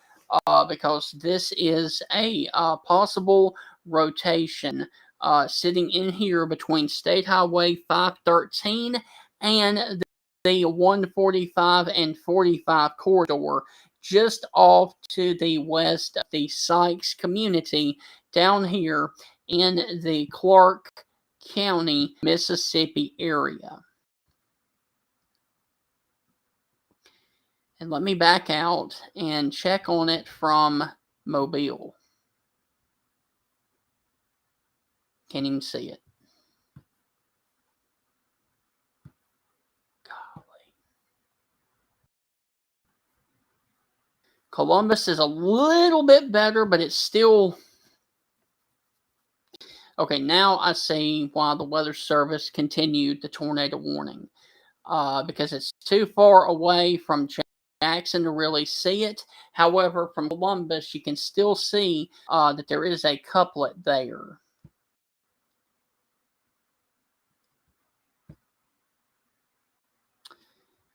because this is a possible rotation sitting in here between State Highway 513 and the 145 and 45 corridor, just off to the west of the Sykes community down here in the Clarke County, Mississippi area. And let me back out and check on it from Mobile. Can't even see it. Golly. Columbus is a little bit better, but it's still... Okay, now I see why the Weather Service continued the tornado warning. Because it's too far away from Jackson to really see it. However, from Columbus, you can still see that there is a couplet there.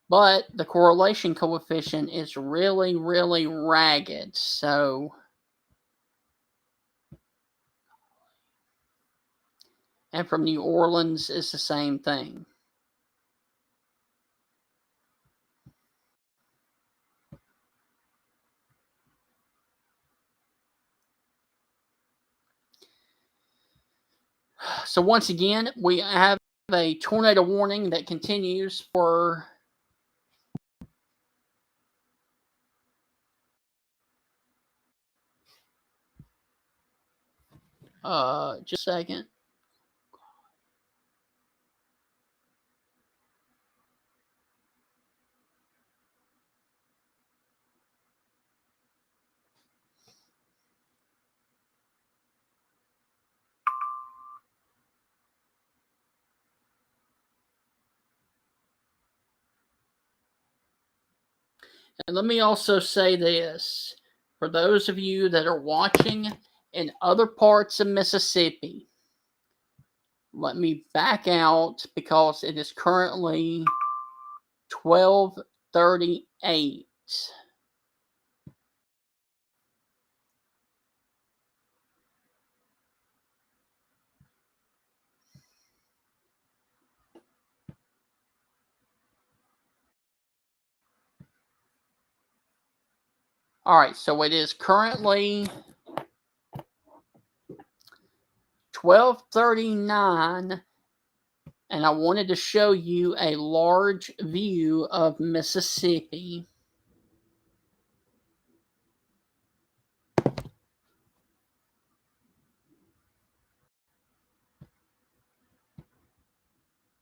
But the correlation coefficient is really, really ragged. So, and from New Orleans, it's the same thing. So once again, we have a tornado warning that continues for just a second. And let me also say this, for those of you that are watching in other parts of Mississippi, let me back out because it is currently 12:38. All right, so it is currently 12:39, and I wanted to show you a large view of Mississippi.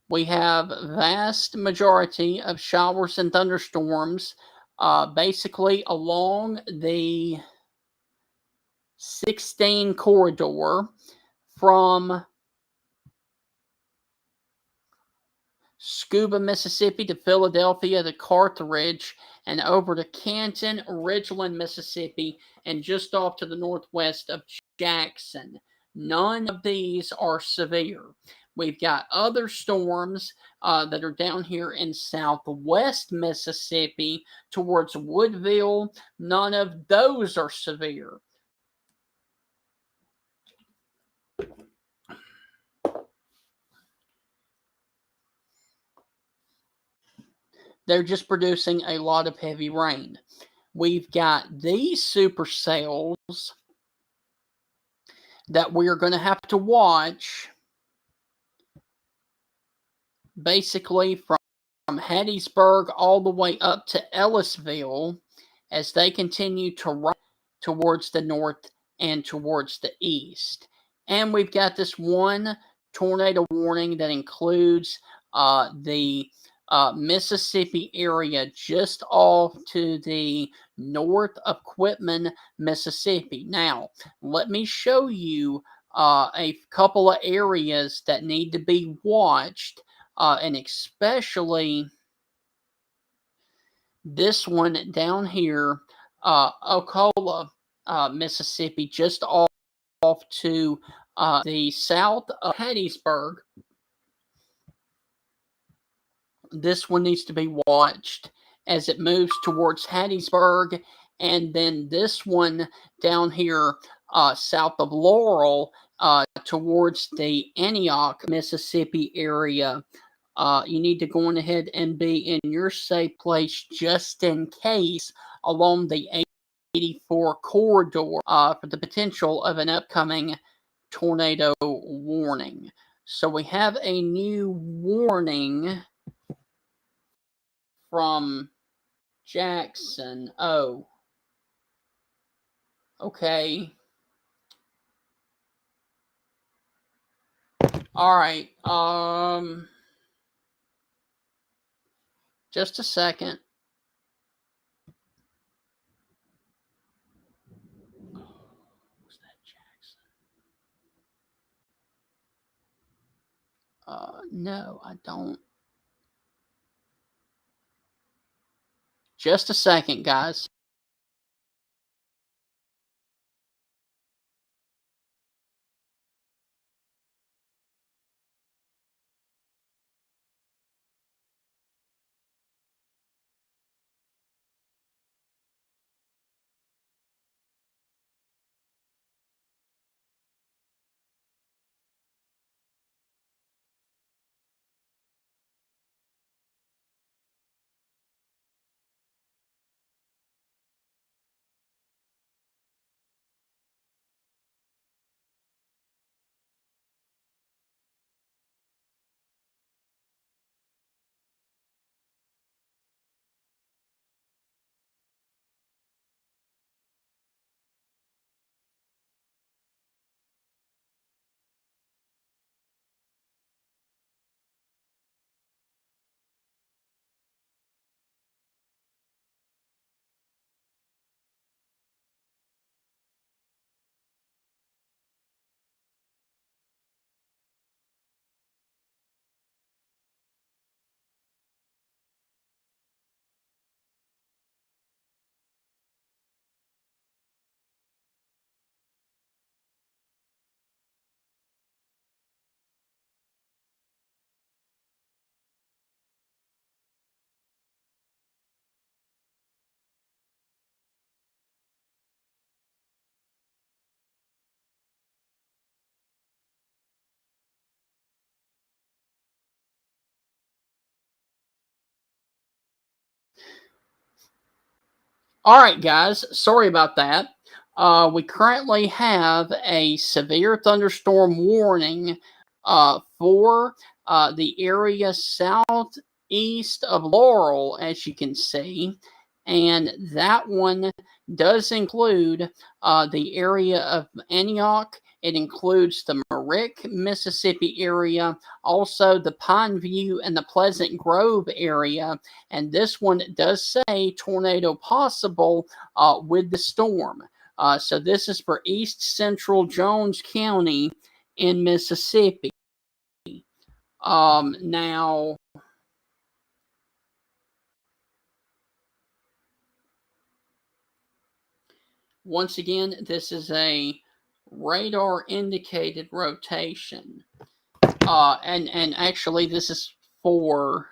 We have vast majority of showers and thunderstorms basically along the 16 corridor from Scuba, Mississippi to Philadelphia to Carthage and over to Canton, Ridgeland, Mississippi, and just off to the northwest of Jackson. None of these are severe. We've got other storms that are down here in southwest Mississippi towards Woodville. None of those are severe. They're just producing a lot of heavy rain. We've got these supercells that we are going to have to watch basically from Hattiesburg all the way up to Ellisville as they continue to rise towards the north and towards the east. And we've got this one tornado warning that includes the Mississippi area just off to the north of Quitman, Mississippi. Now, let me show you a couple of areas that need to be watched, and especially this one down here, Ocala, Mississippi, just off to the south of Hattiesburg. This one needs to be watched as it moves towards Hattiesburg. And then this one down here south of Laurel towards the Antioch, Mississippi area. You need to go on ahead and be in your safe place just in case along the 84 corridor for the potential of an upcoming tornado warning. So we have a new warning from Jackson. Oh, okay. All right. Just a second. Was that Jackson? No, I don't. Just a second, guys. All right, guys. Sorry about that. We currently have a severe thunderstorm warning for the area southeast of Laurel, as you can see. And that one does include the area of Antioch. It includes the Merrick, Mississippi area, also the Pineview and the Pleasant Grove area. And this one does say tornado possible with the storm. So this is for East Central Jones County in Mississippi. Now, once again, this is a radar indicated rotation. And actually, this is for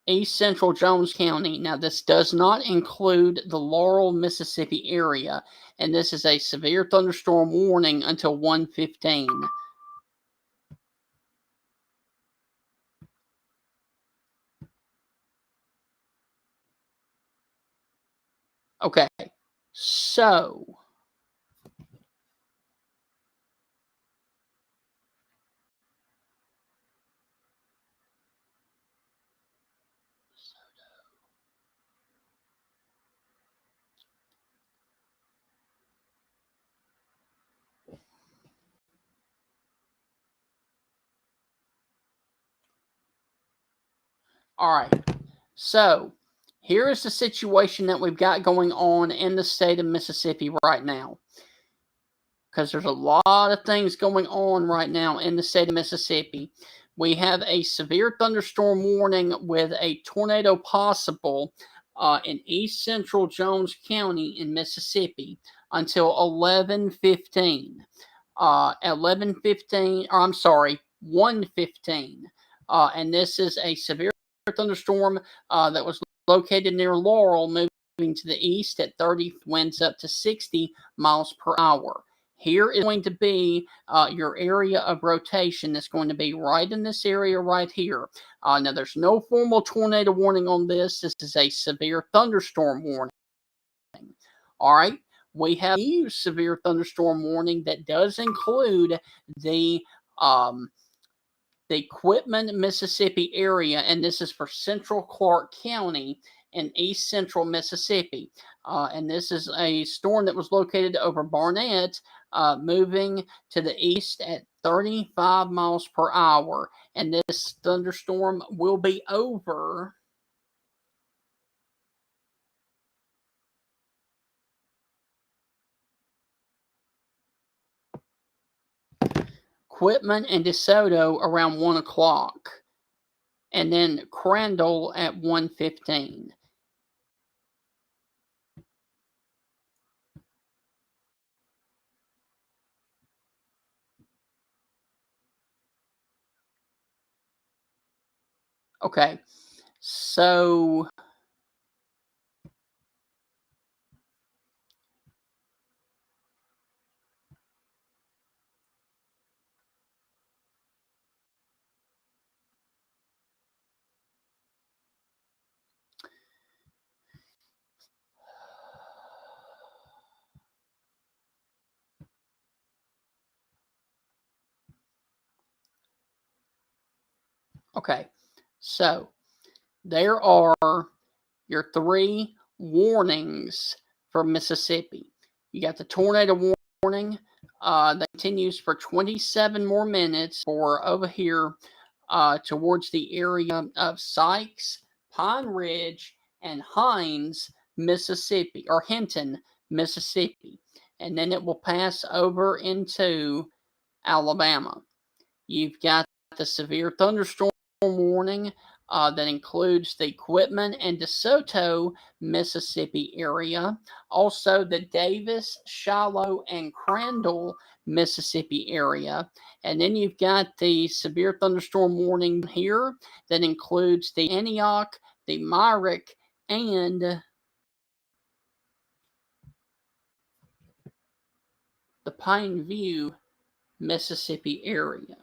East Central Jones County. Now, this does not include the Laurel, Mississippi area, and this is a severe thunderstorm warning until 1:15. Okay, so all right. So here is the situation that we've got going on in the state of Mississippi right now. Because there's a lot of things going on right now in the state of Mississippi. we have a severe thunderstorm warning with a tornado possible in east central Jones County in Mississippi until 11:15. 11:15, or I'm sorry, 1:15. And this is a severe thunderstorm that was located near Laurel, moving to the east at 30 winds up to 60 miles per hour. Here is going to be your area of rotation. That's going to be right in this area right here. Now, there's no formal tornado warning on this. This is a severe thunderstorm warning. All right. We have a severe thunderstorm warning that does include the Quitman, Mississippi area, and this is for central Clarke County in east central Mississippi. And this is a storm that was located over Barnett, moving to the east at 35 miles per hour. And this thunderstorm will be over Quitman and DeSoto around 1 o'clock. And then Crandall at 1:15. Okay, so okay, so there are your three warnings for Mississippi. You got the tornado warning that continues for 27 more minutes for over here towards the area of Sykes, Pine Ridge, and Hines, Mississippi, or Hinton, Mississippi. And then it will pass over into Alabama. You've got the severe thunderstorm warning that includes the Quitman and DeSoto, Mississippi area. Also, the Davis, Shiloh, and Crandall, Mississippi area. And then you've got the severe thunderstorm warning here that includes the Antioch, the Myrick, and the Pineview, Mississippi area.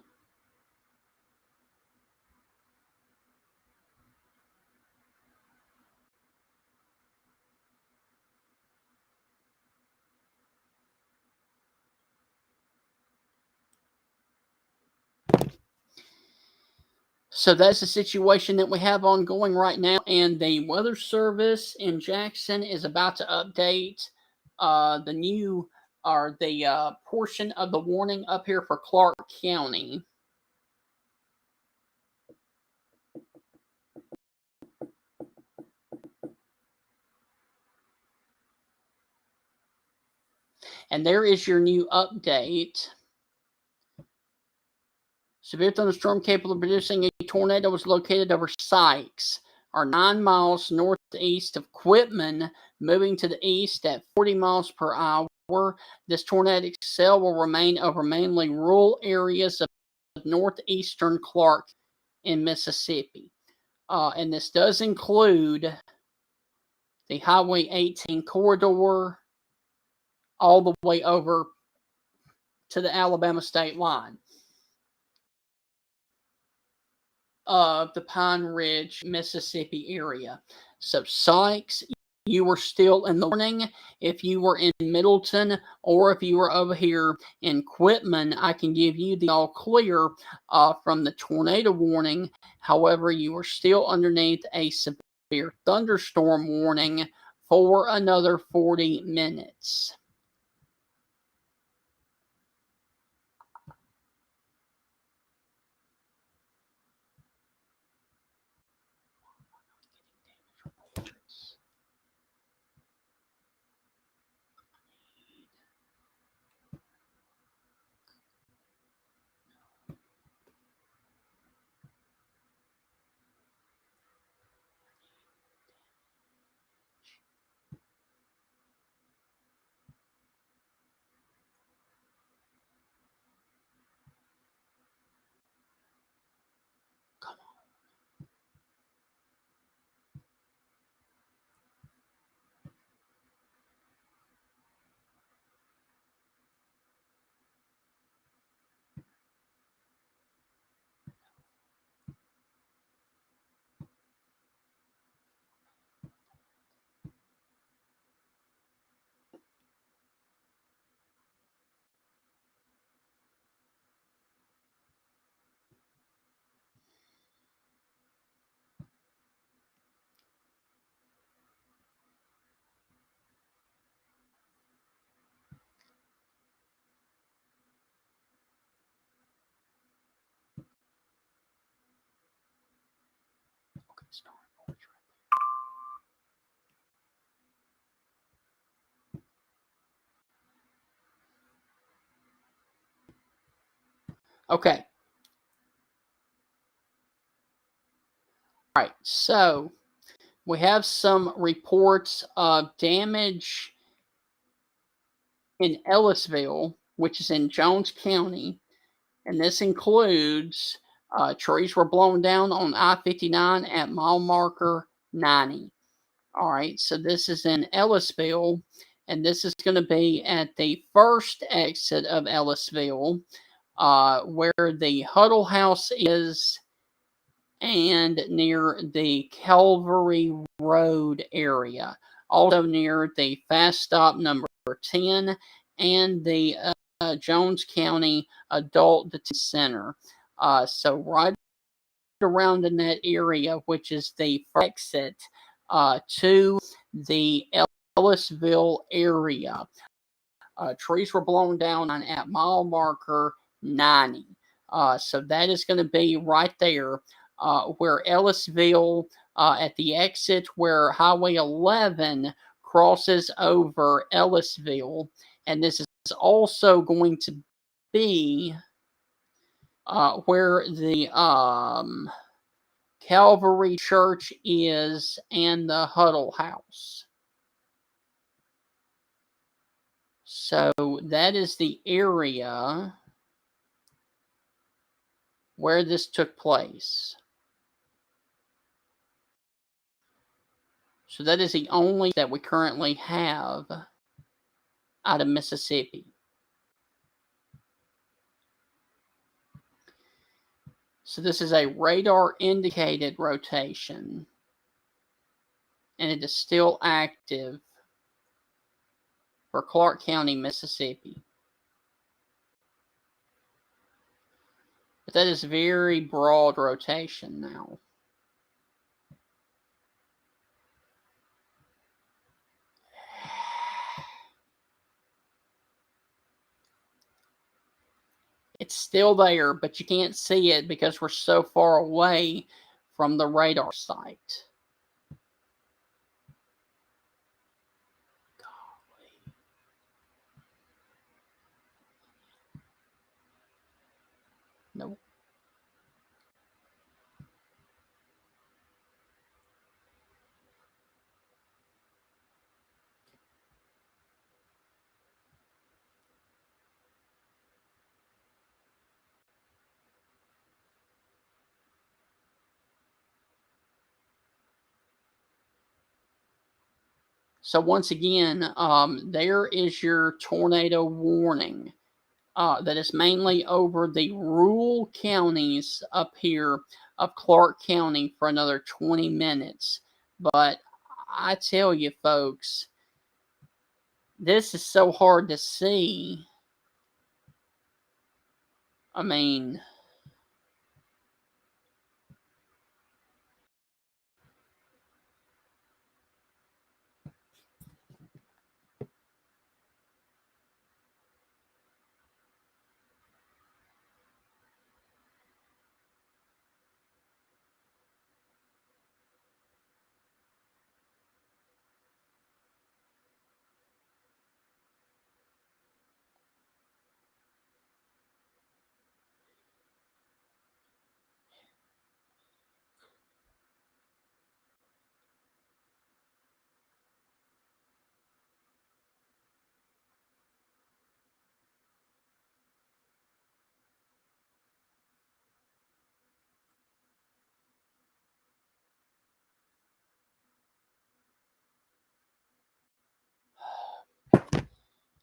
So that's the situation that we have ongoing right now, and the Weather Service in Jackson is about to update the new or the portion of the warning up here for Clarke County. And there is your new update. Severe thunderstorm capable of producing a tornado was located over Sykes, or 9 miles northeast of Quitman, moving to the east at 40 miles per hour. This tornadic cell will remain over mainly rural areas of northeastern Clarke in Mississippi. And this does include the Highway 18 corridor all the way over to the Alabama state line of the Pine Ridge, Mississippi area. So Sykes, you were still in the warning. If you were in Middleton or if you were over here in Quitman, I can give you the all clear from the tornado warning. However, you are still underneath a severe thunderstorm warning for another 40 minutes. Okay. All right. So we have some reports of damage in Ellisville, which is in Jones County. And this includes trees were blown down on I-59 at mile marker 90. All right, so this is in Ellisville, and this is going to be at the first exit of Ellisville, where the Huddle House is, and near the Calvary Road area. Also near the Fast Stop number 10 and the Jones County Adult Detention Center. So right around in that area, which is the exit to the Ellisville area. Trees were blown down at mile marker 90. So that is going to be right there where Ellisville, at the exit where Highway 11 crosses over Ellisville. And this is also going to be where the Calvary Church is and the Huddle House. So that is the area where this took place. So that is the only that we currently have out of Mississippi. So this is a radar indicated rotation, and it is still active for Clarke County, Mississippi. But that is very broad rotation now. It's still there, but you can't see it because we're so far away from the radar site. Nope. So once again, there is your tornado warning. That is mainly over the rural counties up here of Clarke County for another 20 minutes. But I tell you, folks, this is so hard to see. I mean,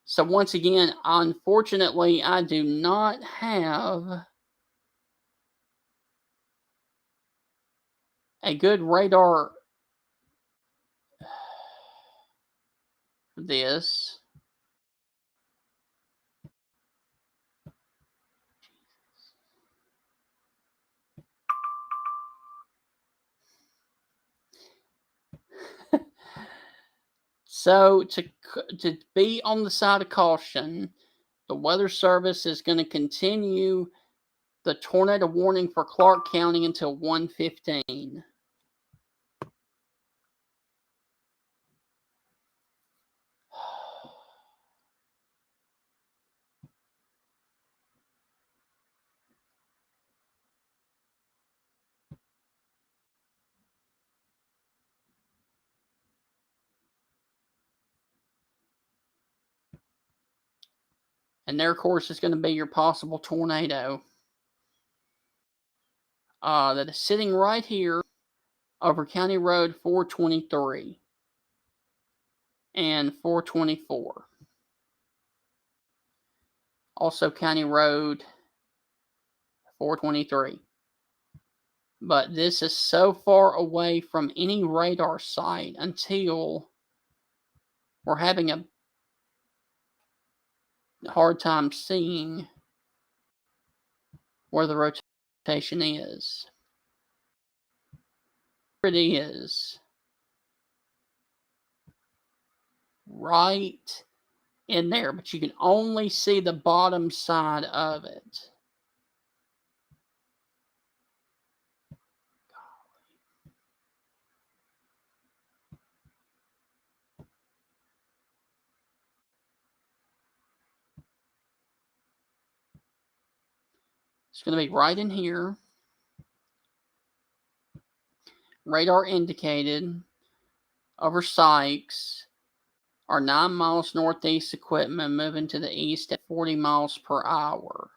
so once again, unfortunately, I do not have a good radar for this. So to be on the side of caution, the Weather Service is going to continue the tornado warning for Clarke County until 1:15. And there, of course, is going to be your possible tornado that is sitting right here over County Road 423 and 424. Also County Road 423. But this is so far away from any radar site until we're having a hard time seeing where the rotation is. It is right in there, but you can only see the bottom side of it. It's going to be right in here. Radar indicated over Sykes. Our 9 miles northeast equipment moving to the east at 40 miles per hour.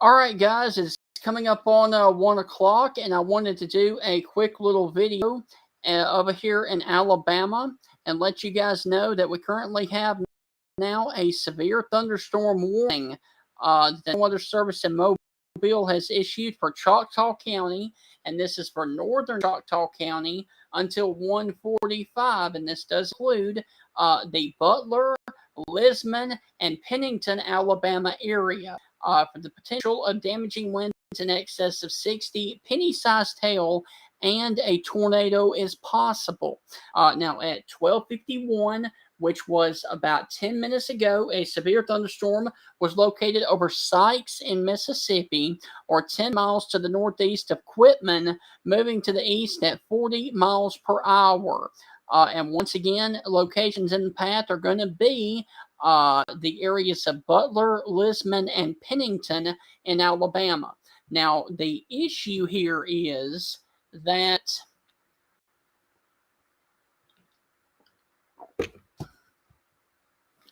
All right, guys, it's coming up on 1 o'clock, and I wanted to do a quick little video over here in Alabama and let you guys know that we currently have now a severe thunderstorm warning. The Weather Service in Mobile has issued for Choctaw County, and this is for northern Choctaw County until 1:45, and this does include the Butler, Lisman, and Pennington, Alabama area. For the potential of damaging winds in excess of 60, penny-sized hail, and a tornado is possible. Now at 12:51, which was about 10 minutes ago, a severe thunderstorm was located over Sykes in Mississippi, or 10 miles to the northeast of Quitman, moving to the east at 40 miles per hour. And once again, locations in the path are going to be the areas of Butler, Lisman, and Pennington in Alabama. Now, the issue here is that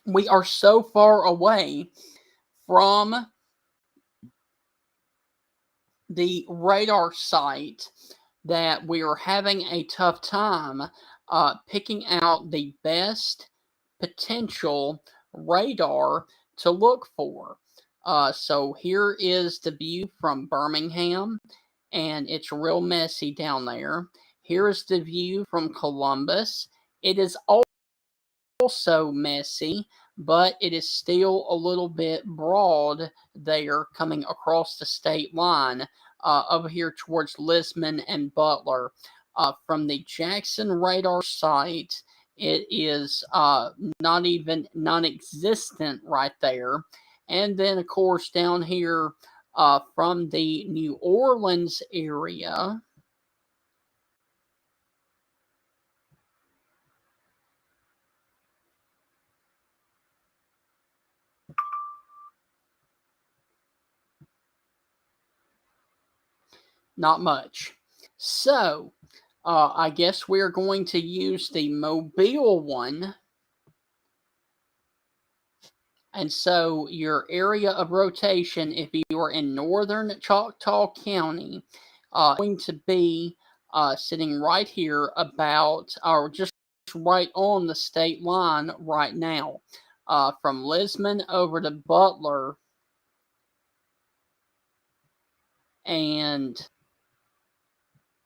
we are so far away from the radar site that we are having a tough time picking out the best potential radar to look for. So here is the view from Birmingham, and it's real messy down there. Here is the view from Columbus. It is also messy, but it is still a little bit broad there coming across the state line over here towards Lisman and Butler. From the Jackson radar site, it is not even non-existent right there. And then, of course, down here from the New Orleans area. Not much. So, I guess we're going to use the Mobile one. And so your area of rotation, if you are in northern Choctaw County, going to be sitting right here about, or just right on the state line right now. From Lisbon over to Butler, and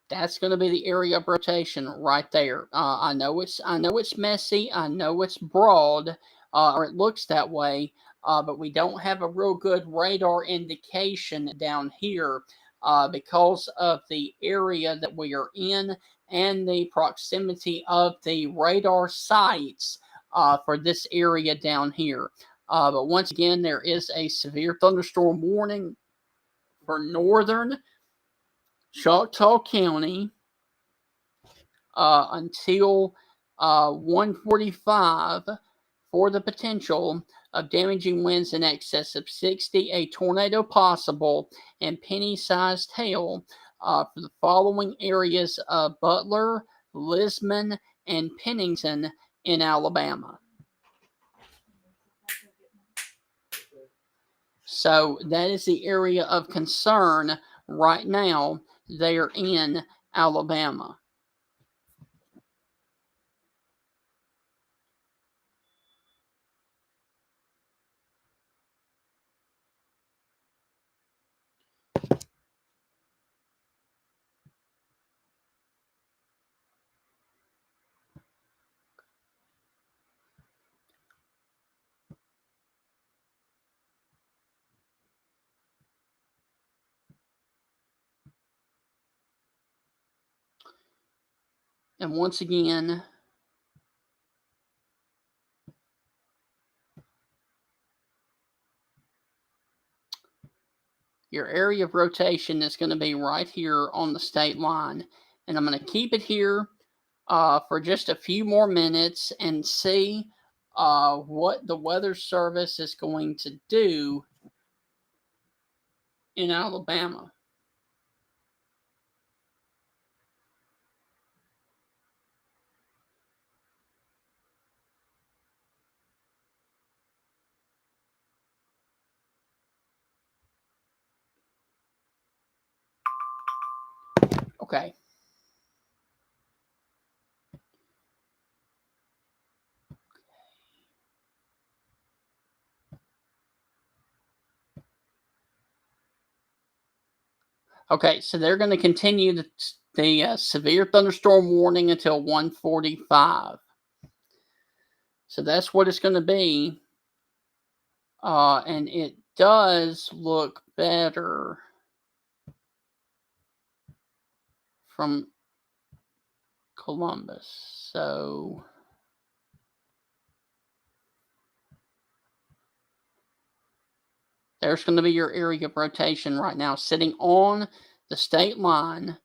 that's going to be the area of rotation right there. I know it's messy. I know it's broad, or it looks that way. But we don't have a real good radar indication down here because of the area that we are in and the proximity of the radar sites for this area down here. But once again, there is a severe thunderstorm warning for northern Choctaw County until 1:45 for the potential of damaging winds in excess of 60, a tornado possible, and penny-sized hail for the following areas of Butler, Lisbon, and Pennington in Alabama. So that is the area of concern right now there in Alabama. And once again, your area of rotation is going to be right here on the state line. And I'm going to keep it here for just a few more minutes and see what the Weather Service is going to do in Alabama. Okay. Okay, so they're going to continue the severe thunderstorm warning until 1:45. So that's what it's going to be. And it does look better from Columbus. So there's going to be your area of rotation right now, sitting on the state line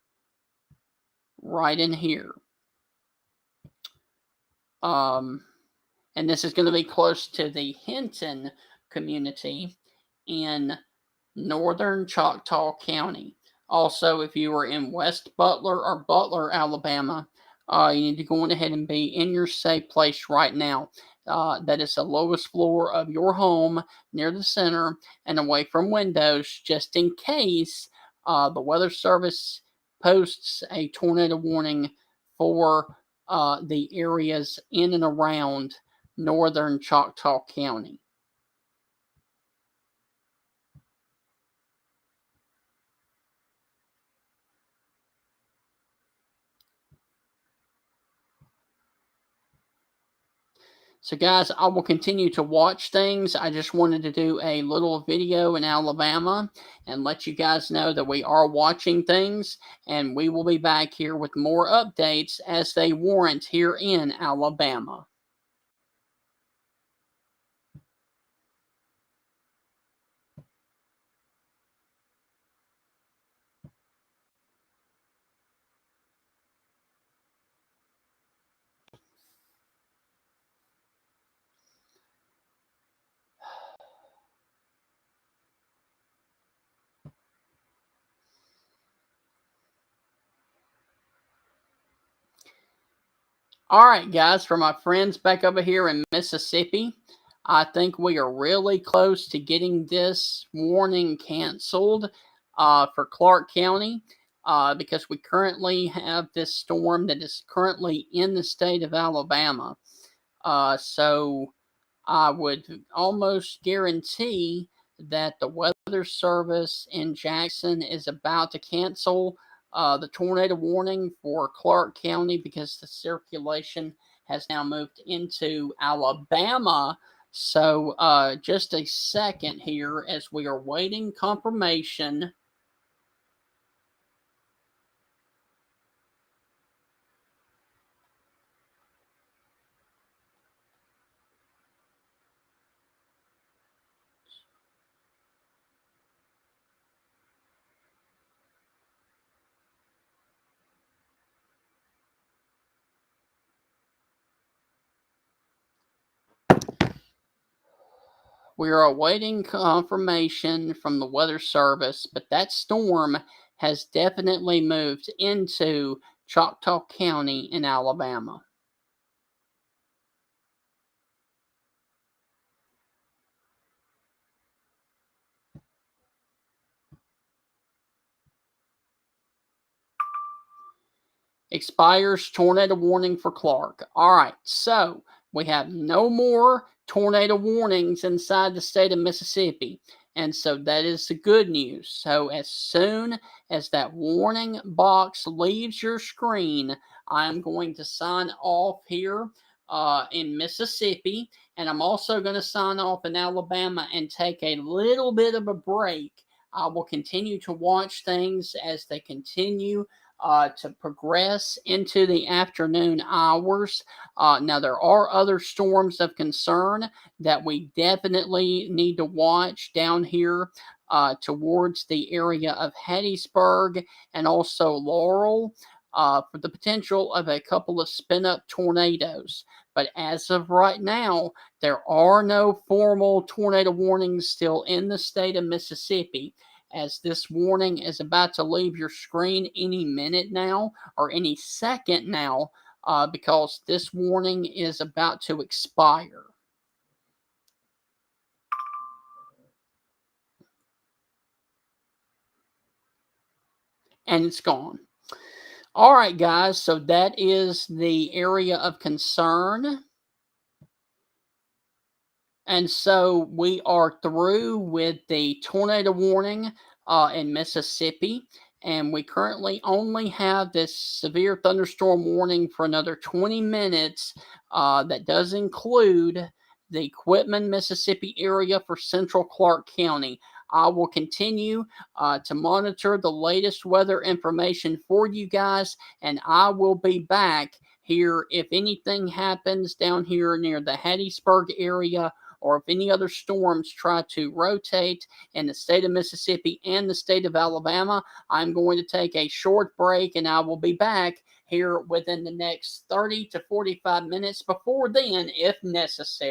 right in here. And this is going to be close to the Hinton community in northern Choctaw County. Also, if you are in West Butler or Butler, Alabama, you need to go on ahead and be in your safe place right now. That is the lowest floor of your home near the center and away from windows, just in case the Weather Service posts a tornado warning for the areas in and around northern Choctaw County. So guys, I will continue to watch things. I just wanted to do a little video in Alabama and let you guys know that we are watching things, and we will be back here with more updates as they warrant here in Alabama. All right, guys, for my friends back over here in Mississippi, I think we are really close to getting this warning canceled for Clarke County because we currently have this storm that is currently in the state of Alabama. So I would almost guarantee that the Weather Service in Jackson is about to cancel the tornado warning for Clarke County because the circulation has now moved into Alabama. So, just a second here as we are waiting confirmation. We are awaiting confirmation from the Weather Service, but that storm has definitely moved into Choctaw County in Alabama. Expires tornado warning for Clarke. All right, so we have no more tornado warnings inside the state of Mississippi. And so that is the good news. So as soon as that warning box leaves your screen, I'm going to sign off here in Mississippi. And I'm also going to sign off in Alabama and take a little bit of a break. I will continue to watch things as they continue to progress into the afternoon hours. Now, there are other storms of concern that we definitely need to watch down here towards the area of Hattiesburg and also Laurel for the potential of a couple of spin up tornadoes. But as of right now, there are no formal tornado warnings still in the state of Mississippi, as this warning is about to leave your screen any minute now or any second now because this warning is about to expire. And it's gone. All right, guys, so that is the area of concern. And so we are through with the tornado warning in Mississippi. And we currently only have this severe thunderstorm warning for another 20 minutes. That does include the Quitman, Mississippi area for central Clarke County. I will continue to monitor the latest weather information for you guys, and I will be back here if anything happens down here near the Hattiesburg area, or if any other storms try to rotate in the state of Mississippi and the state of Alabama. I'm going to take a short break and I will be back here within the next 30 to 45 minutes before then, if necessary.